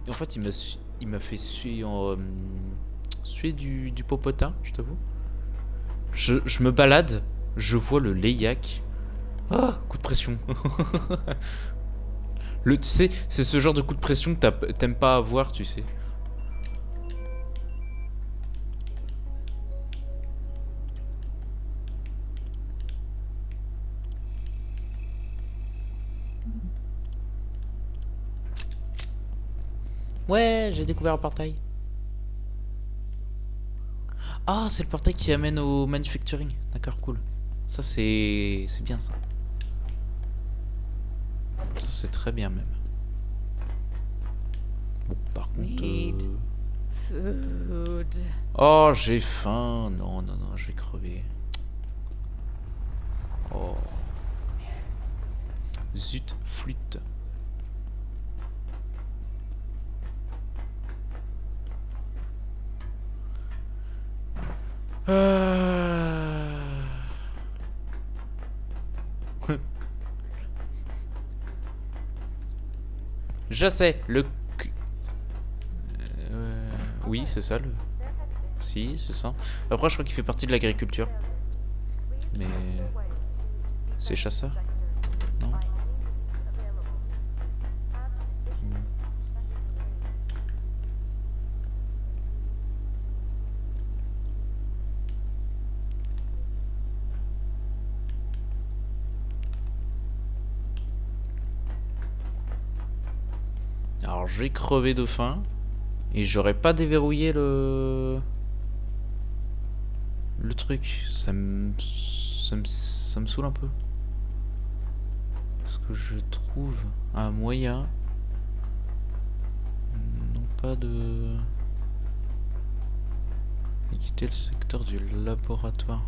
S1: En fait, il m'a fait suer du popotin, je t'avoue. Je me balade, je vois le Leiac. Ah, coup de pression. Tu sais, c'est ce genre de coup de pression que t'aimes pas avoir, tu sais. Ouais, j'ai découvert un portail. Ah, c'est le portail qui amène au manufacturing. D'accord, cool. Ça, c'est bien, ça. Ça, c'est très bien, même. Bon, par contre...
S4: Need food.
S1: Oh, j'ai faim. Non, non, non, je vais crever. Oh. Zut, flûte. Je sais, oui, c'est ça le... Si, c'est ça. Après, je crois qu'il fait partie de l'agriculture. Mais... C'est chasseur? Non? Alors, je vais crever de faim. Et j'aurais pas déverrouillé le truc. Ça me saoule un peu. Est-ce que je trouve un moyen? Non, pas de... quitter le secteur du laboratoire.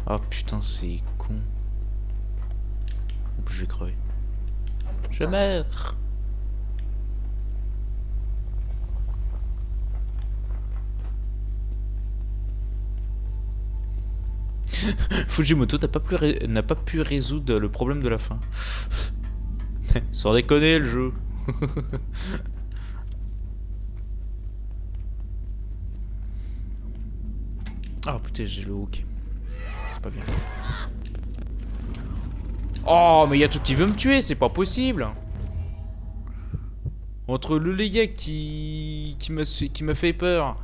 S1: Oh putain, c'est con. Je vais crever. Je meurs. Fujimoto n'a pas pu résoudre le problème de la faim. Sans déconner le jeu. Ah putain, j'ai le hook. C'est pas bien. Oh, mais il y a tout qui veut me tuer, c'est pas possible. Entre le légué qui m'a fait peur,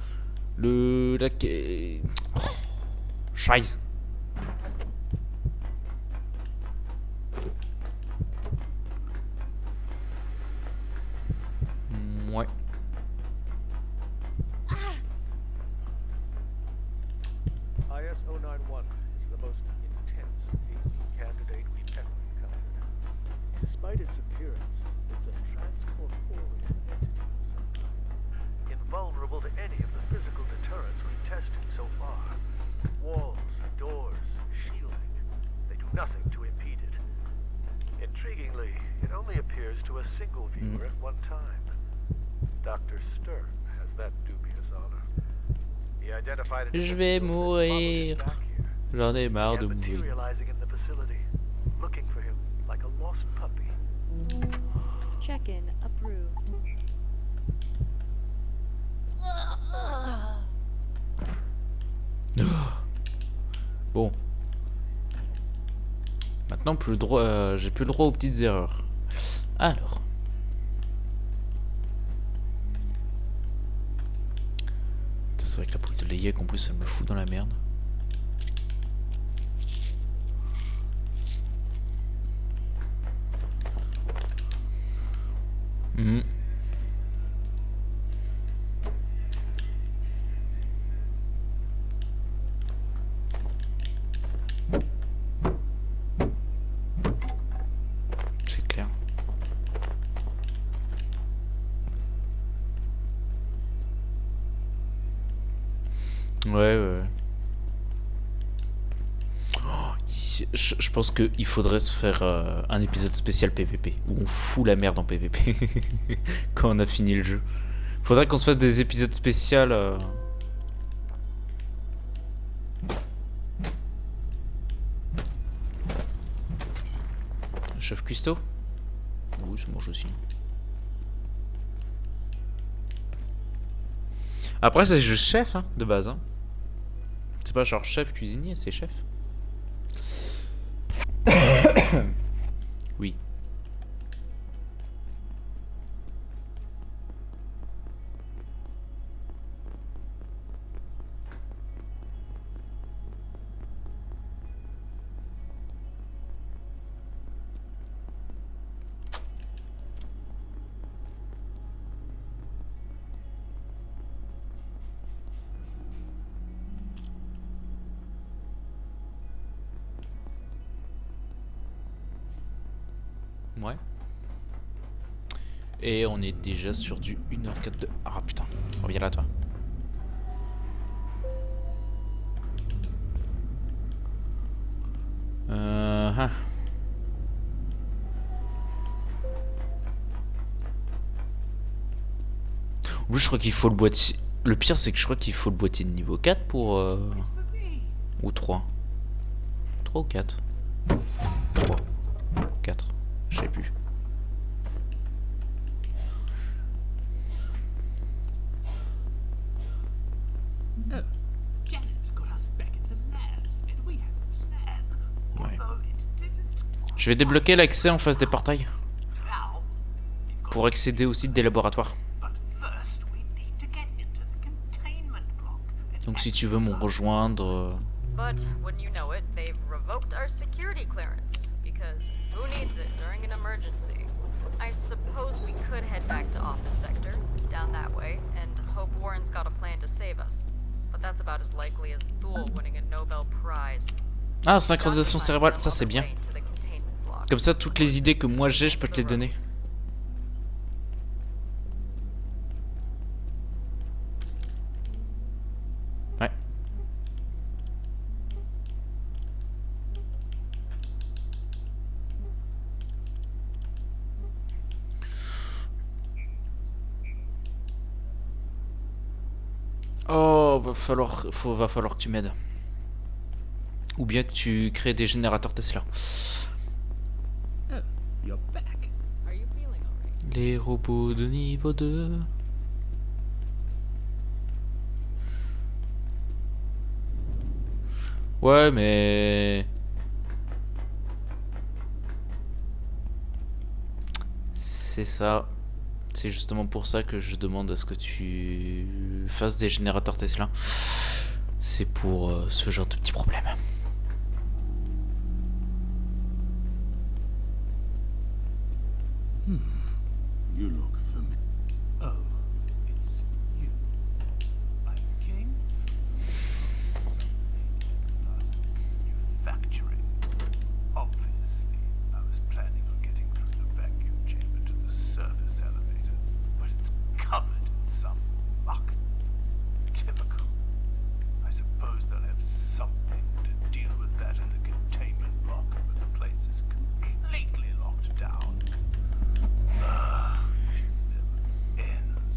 S1: oh, Scheiße. Ouais.
S8: IS-091 is the most intense AV candidate we've ever encountered. Despite its appearance, it's a transcorporeal entity of some kind, invulnerable to any of the physical deterrents we've tested so far. Walls, doors, shielding. They do nothing to impede it. Intriguingly, it only appears to a single viewer at one time. Dr. Stern has that dubious honor. He identified it as
S1: Je
S8: a
S1: vais
S8: field that
S1: mourir.
S8: followed him back here.
S1: J'en ai marre de
S8: Began
S1: mourir.
S8: materializing in the facility, looking for him like a lost puppy.
S3: Check-in approved.
S1: Bon. Maintenant, plus le droit, j'ai plus le droit aux petites erreurs. Alors. C'est vrai que la poule de Layek en plus elle me fout dans la merde. C'est clair. Ouais. Oh, je pense qu'il faudrait se faire un épisode spécial PVP où on fout la merde en PVP quand on a fini le jeu. Faudrait qu'on se fasse des épisodes spéciaux. Chef cuistot? Oui, je mange aussi. Après, c'est juste chef hein, de base. Hein. C'est pas genre chef cuisinier, c'est chef. Oui. Ouais. Et on est déjà sur du 1h04 de... Ah putain, reviens là toi. Oui, je crois qu'il faut le boîtier... Le pire c'est que je crois qu'il faut le boîtier de niveau 4 pour... Ou 3. 3 ou 4 3. 4. Je sais plus.
S7: Oh, Janet got us back into labs, and we had a plan.
S1: Ouais.
S7: Although it didn't
S1: Je vais débloquer l'accès en face des portails.
S7: now, we've got
S1: Pour accéder au site des laboratoires.
S7: but first we need to get into the containment block.
S1: Donc si tu veux me rejoindre...
S4: But wouldn't you know it, they've revoked our security clearance. Because who needs it during an emergency? I suppose we could head back to Office Sector, down that way, and hope Warren's got a plan to save us. But that's about as likely as Thule winning a Nobel Prize.
S1: Ah, synchronisation cérébrale, ça c'est bien.
S4: Way to the containment block.
S1: Comme ça, toutes les idées que moi j'ai, je peux te les donner. Ouais. Oh, va falloir que tu m'aides. Ou bien que tu crées des générateurs Tesla.
S7: Oh, you're back.
S4: Are you feeling alright?
S1: Les robots de niveau 2. Ouais, mais... C'est ça. C'est justement pour ça que je demande à ce que tu fasses des générateurs Tesla. C'est pour ce genre de petits problèmes.
S7: You look familiar. Oh, it's you. I came through manufacturing. Obviously, I was planning on getting through the vacuum chamber to the service elevator, but it's covered in some muck. Typical. I suppose they'll have something to deal with that in the containment block, but the place is completely locked down. Never ends.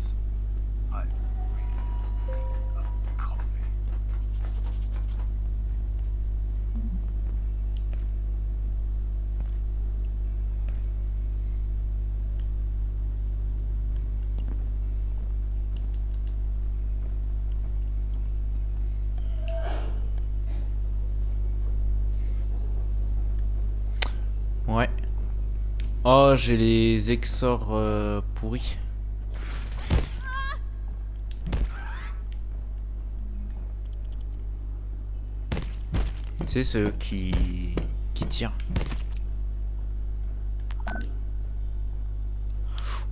S7: I really need a coffee.
S1: Ouais. Oh, j'ai les exors pourris. C'est ceux qui tirent.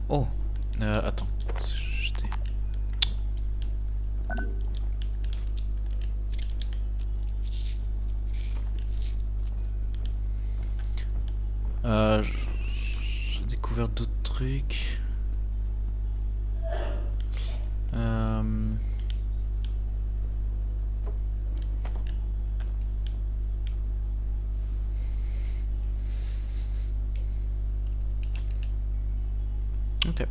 S1: Oh, attends. J'étais... J'ai découvert d'autres trucs. Ok.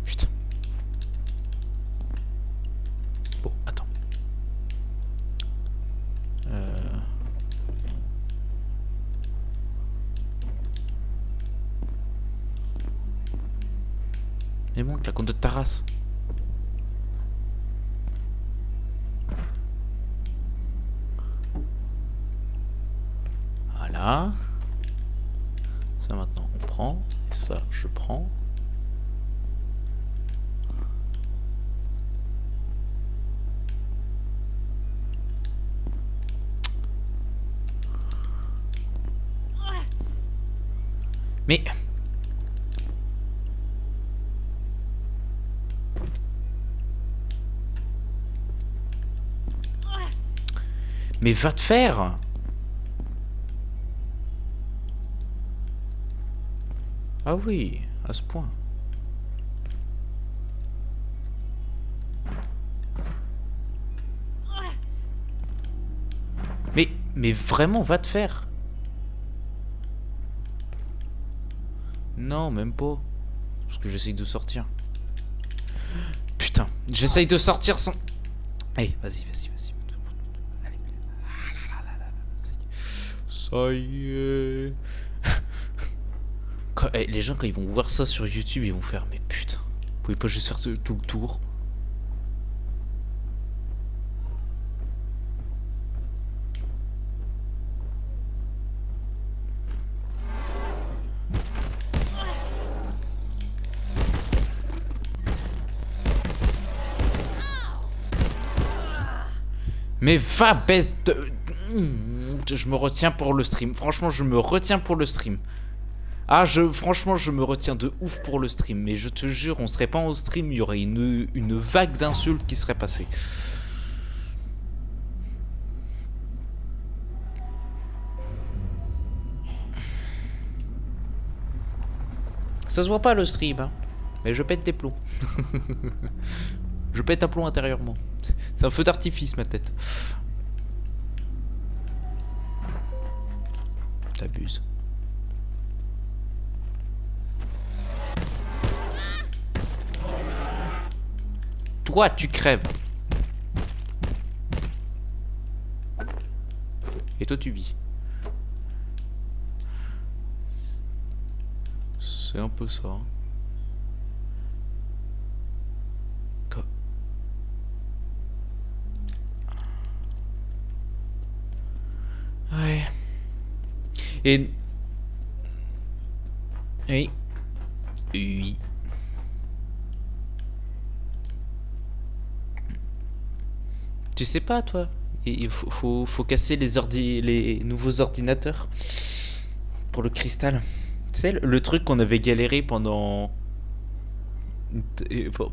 S1: Putain. Bon, attends. Mais bon, la compte de ta race. Voilà. Ça maintenant on prend. Et ça je prends. Mais... Mais va te faire! Ah oui, à ce point. Mais vraiment, va te faire! Non, même pas. Parce que j'essaye de sortir. Putain, j'essaye de sortir sans... Allez, vas-y. Allez. Ça y est. Les gens, quand ils vont voir ça sur YouTube, ils vont faire... Mais putain, vous pouvez pas juste faire tout le tour? Mais va baisse de... Je me retiens pour le stream. Franchement, je me retiens pour le stream. Ah, franchement, je me retiens de ouf pour le stream. Mais je te jure, on serait pas en stream, il y aurait une vague d'insultes qui serait passée. Ça se voit pas le stream, hein. Mais je pète des plombs. Je pète un plomb intérieurement. C'est un feu d'artifice, ma tête. T'abuses. Toi, tu crèves. Et toi, tu vis. C'est un peu ça. Ouais. Et... Oui. Oui. Tu sais pas, toi. Il faut casser les nouveaux ordinateurs. Pour le cristal. Tu sais, le truc qu'on avait galéré pendant...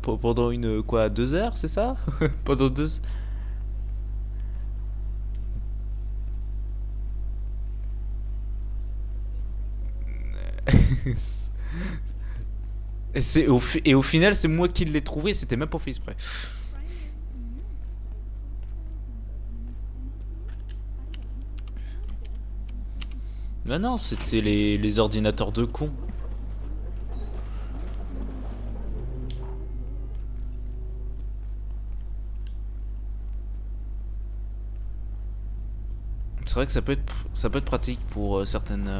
S1: Pendant une... Quoi, 2 heures, c'est ça? Pendant 2... Et au final, c'est moi qui l'ai trouvé, c'était même pas fait exprès. Mais non, c'était les ordinateurs de cons. C'est vrai que ça peut être pratique pour certaines...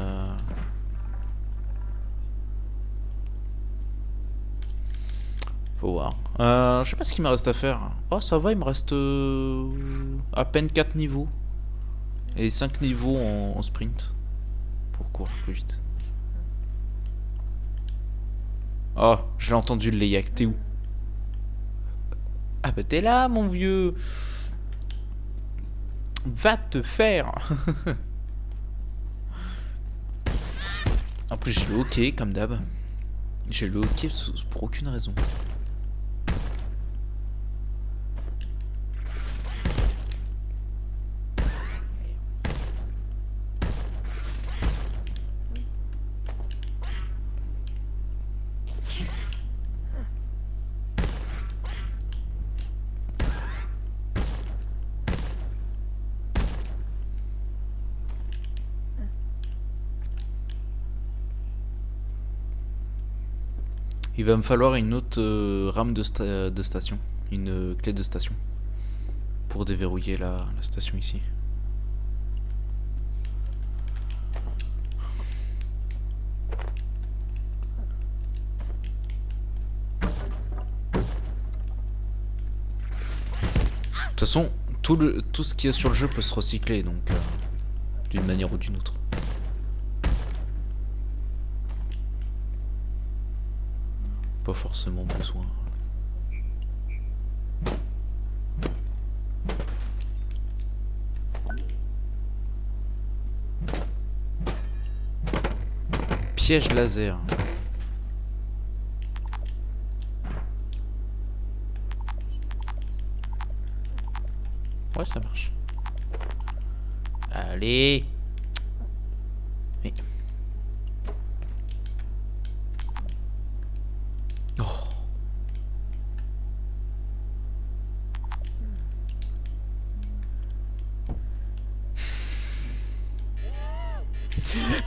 S1: Faut voir. Je sais pas ce qu'il me reste à faire. Oh, ça va, il me reste à peine 4 niveaux. Et 5 niveaux en sprint. Pour courir plus vite. Oh, j'ai entendu le Léac, t'es où? Ah bah t'es là, mon vieux. Va te faire. En plus, j'ai le hockey, comme d'hab. J'ai le hockey pour aucune raison. Il va me falloir une autre rame de station. Une clé de station. Pour déverrouiller la station ici. De toute façon, tout ce qu'il y a sur le jeu peut se recycler, donc d'une manière ou d'une autre. Pas forcément besoin. Piège laser. Ouais, ça marche. Allez. Mais... Oh.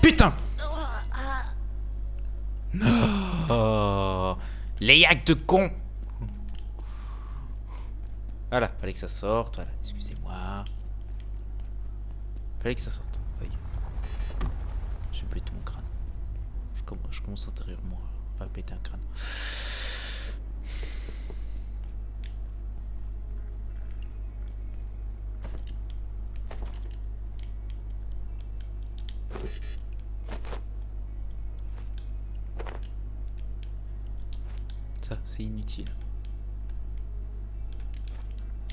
S1: Putain. Oh. Les actes de con. Voilà, fallait que ça sorte, voilà, excusez-moi. Fallait que ça sorte, ça y est. J'ai pété mon crâne. Je commence intérieurement à péter un crâne. Ça, c'est inutile.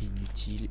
S1: Inutile.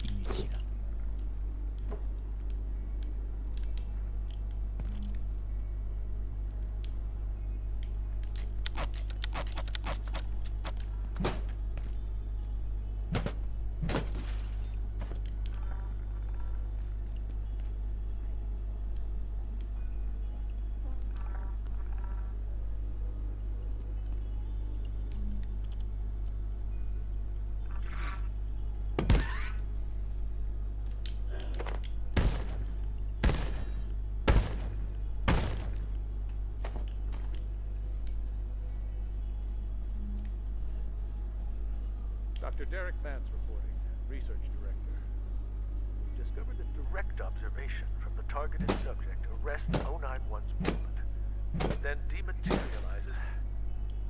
S8: Dr. Derek Vance reporting, research director.
S7: We've discovered a direct observation from the targeted subject arrests 091's movement. It then dematerializes.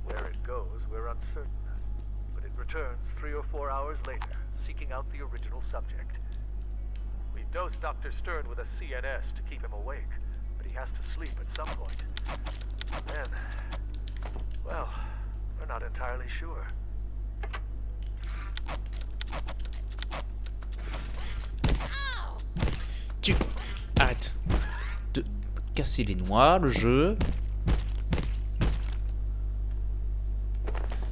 S7: Where it goes, we're uncertain. But it returns 3 or 4 hours later, seeking out the original subject. We've dosed Dr. Stern with a CNS to keep him awake, but he has to sleep at some point. Then, well, we're not entirely sure.
S1: Tu arrête de casser les noix, le jeu.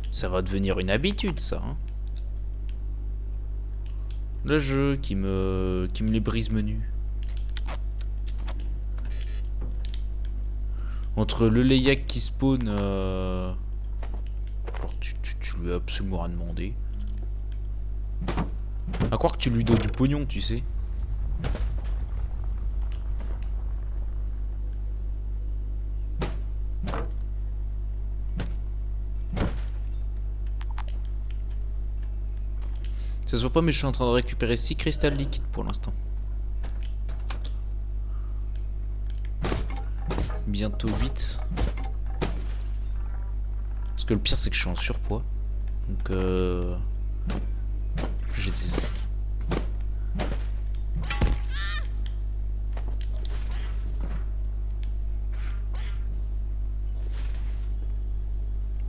S1: Ça va devenir une habitude, ça. Hein. Le jeu qui me les brise menus. Entre le Leiac qui spawn... Alors, tu lui as absolument rien demandé. À croire que tu lui donnes du pognon, tu sais. Ça se voit pas, mais je suis en train de récupérer 6 cristals liquides pour l'instant. Bientôt 8. Parce que le pire, c'est que je suis en surpoids. Donc, j'ai des...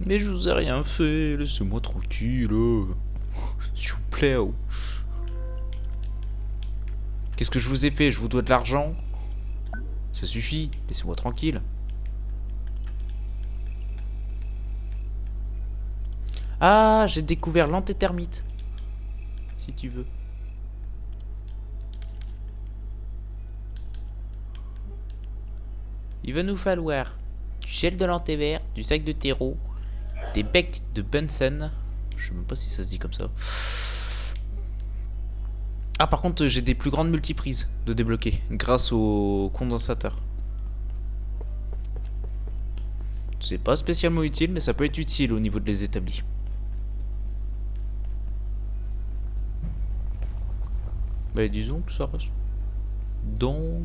S1: Mais je vous ai rien fait, laissez-moi tranquille. S'il vous plaît. Oh. Qu'est-ce que je vous ai fait? Je vous dois de l'argent? Ça suffit, laissez-moi tranquille. Ah, j'ai découvert l'antéthermite. Si tu veux. Il va nous falloir du gel de l'antévert, du sac de terreau, des becs de Bunsen. Je sais même pas si ça se dit comme ça. Ah, par contre, j'ai des plus grandes multiprises de débloquer grâce au condensateur. C'est pas spécialement utile, mais ça peut être utile au niveau de les établis. Bah, disons que ça reste dans...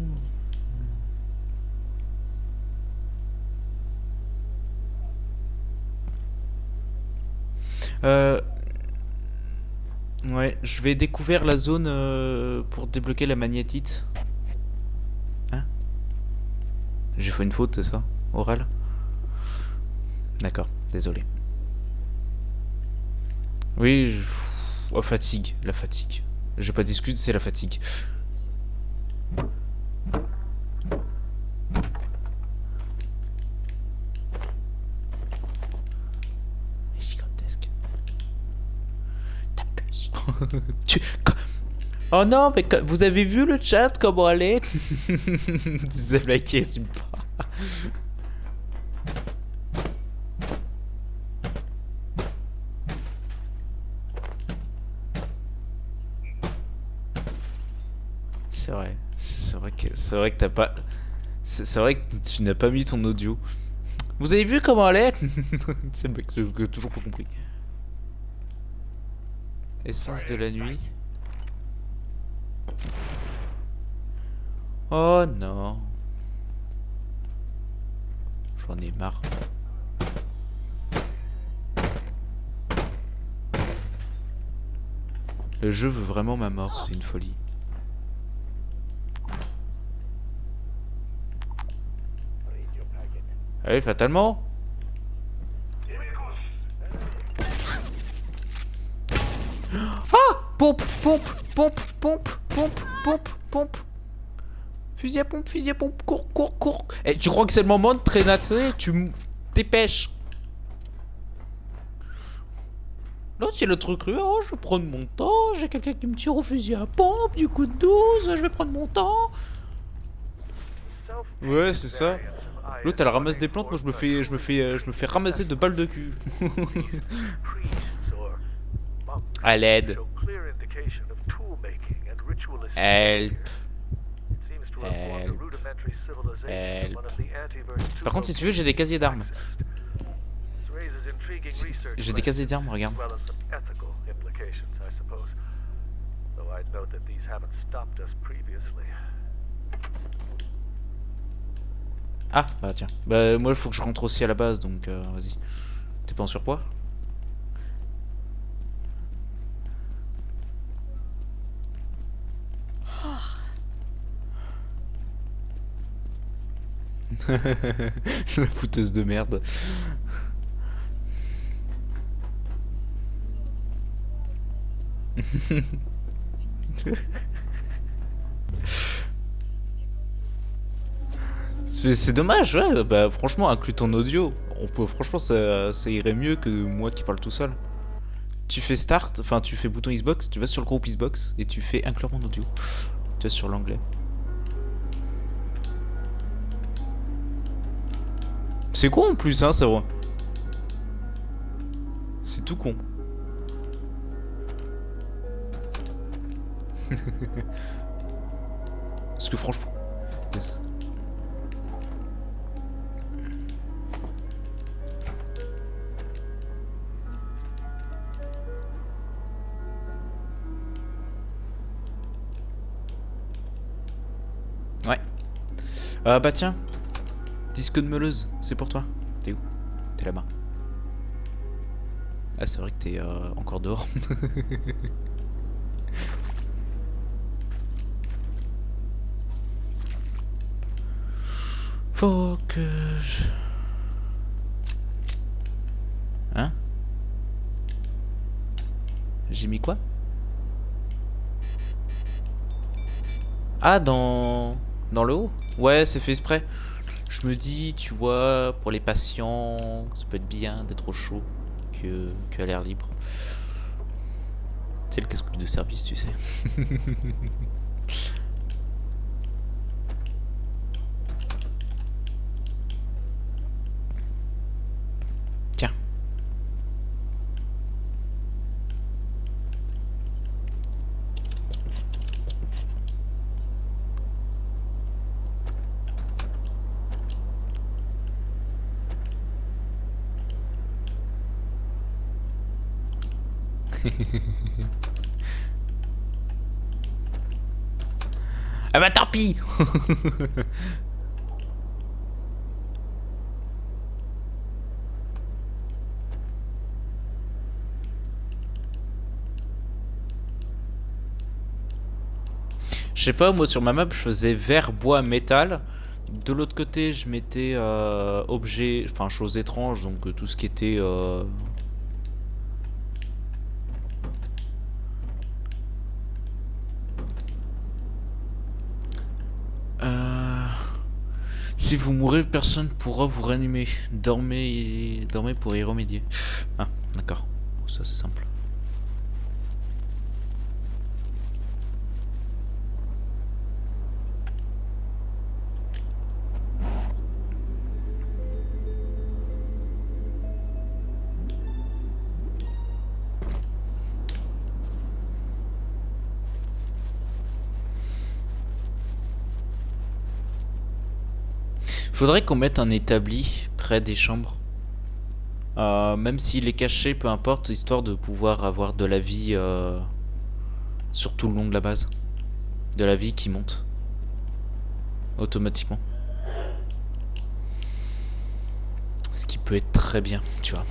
S1: Ouais, je vais découvrir la zone pour débloquer la magnétite. Hein? J'ai fait une faute, c'est ça? Oral? D'accord, désolé. Oui, oh, fatigue, la fatigue. J'ai pas d'excuse, c'est la fatigue. Gigantesque. T'abuses. Oh non, mais vous avez vu le chat comment elle est? Ce mec est super. C'est vrai que t'as pas. C'est vrai que tu n'as pas mis ton audio. Vous avez vu comment elle est? C'est le mec que j'ai toujours pas compris. Essence de la nuit. Oh non. J'en ai marre. Le jeu veut vraiment ma mort, c'est une folie. Ah oui, fatalement. Ah! Pompe, pompe, pompe, pompe, pompe, pompe, pompe. Fusil à pompe, cours, cours, cours. Eh, tu crois que c'est le moment de traîner? Tu dépêches. Là, c'est le truc cru. Oh, je vais prendre mon temps. J'ai quelqu'un qui me tire au fusil à pompe. Du coup de 12, je vais prendre mon temps. Ouais, c'est ça. L'autre, elle ramasse des plantes. Moi, je me fais ramasser de balles de cul. À l'aide. Help. Help. Help. Par contre, si tu veux, j'ai des casiers d'armes. J'ai des casiers d'armes, regarde.
S8: Note that these haven't stopped us previously.
S1: Ah, bah tiens. Bah moi, il faut que je rentre aussi à la base, donc vas-y. T'es pas en surpoids? La fouteuse de merde. C'est dommage, ouais. Bah franchement, inclus ton audio. On peut, franchement, ça irait mieux que moi qui parle tout seul. Tu fais start, enfin tu fais bouton Xbox, tu vas sur le groupe Xbox et tu fais inclure mon audio. Tu vas sur l'anglais. C'est con en plus, hein, c'est vrai. C'est tout con. Parce que franchement... Yes. Ouais. Bah tiens. Disque de meuleuse, c'est pour toi. T'es où? T'es là-bas. Ah c'est vrai que t'es encore dehors. Faut que je... Hein? J'ai mis quoi? Ah dans le haut? Ouais c'est fait exprès. Je me dis, tu vois, pour les patients, ça peut être bien d'être au chaud qu'à l'air libre. C'est le casque de service, tu sais. Tiens. Ah bah tant pis. Je sais pas, moi sur ma map je faisais verre, bois, métal. De l'autre côté je mettais objet, enfin choses étranges, donc tout ce qui était... Si vous mourrez, personne pourra vous réanimer. Dormez pour y remédier. Ah, d'accord. Ça c'est simple. Faudrait qu'on mette un établi près des chambres. Même s'il est caché, peu importe, histoire de pouvoir avoir de la vie sur tout le long de la base. De la vie qui monte. Automatiquement. Ce qui peut être très bien, tu vois.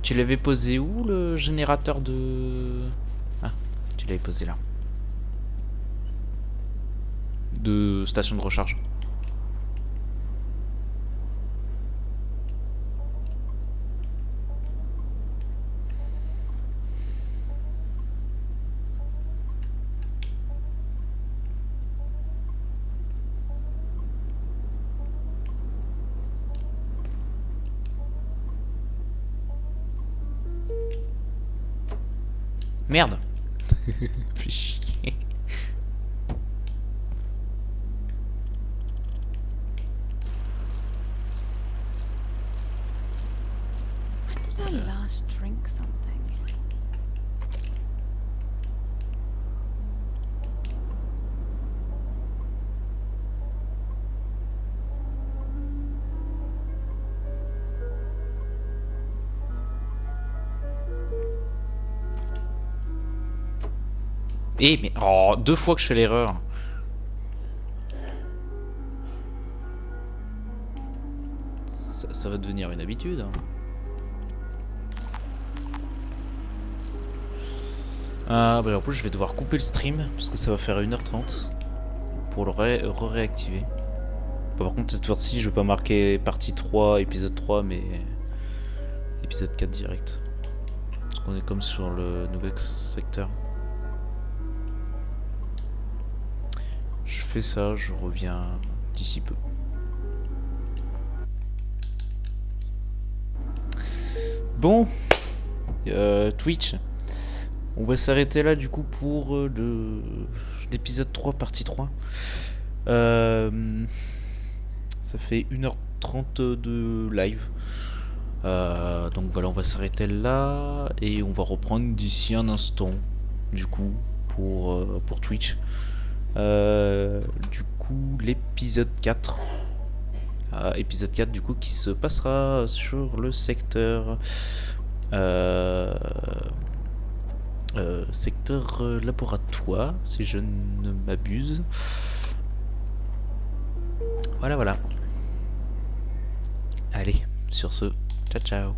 S1: Tu l'avais posé où le générateur de... Ah, tu l'avais posé là. De station de recharge. Merde. Fais chier.
S9: When did I last drink something?
S1: Eh mais... Oh, 2 fois que je fais l'erreur. Ça va devenir une habitude. Hein. Ah bah en plus je vais devoir couper le stream parce que ça va faire 1h30 pour le réactiver. Par contre cette fois-ci je vais pas marquer partie 3, épisode 3 mais épisode 4 direct. Parce qu'on est comme sur le nouvel secteur. Je fais ça, je reviens d'ici peu. Bon, Twitch. On va s'arrêter là du coup pour l'épisode 3, partie 3. Ça fait 1h30 de live. Donc voilà, on va s'arrêter là et on va reprendre d'ici un instant du coup pour Twitch. Du coup l'épisode 4. Épisode 4 du coup qui se passera sur le secteur secteur laboratoire si je ne m'abuse. Voilà. Allez, sur ce, ciao ciao.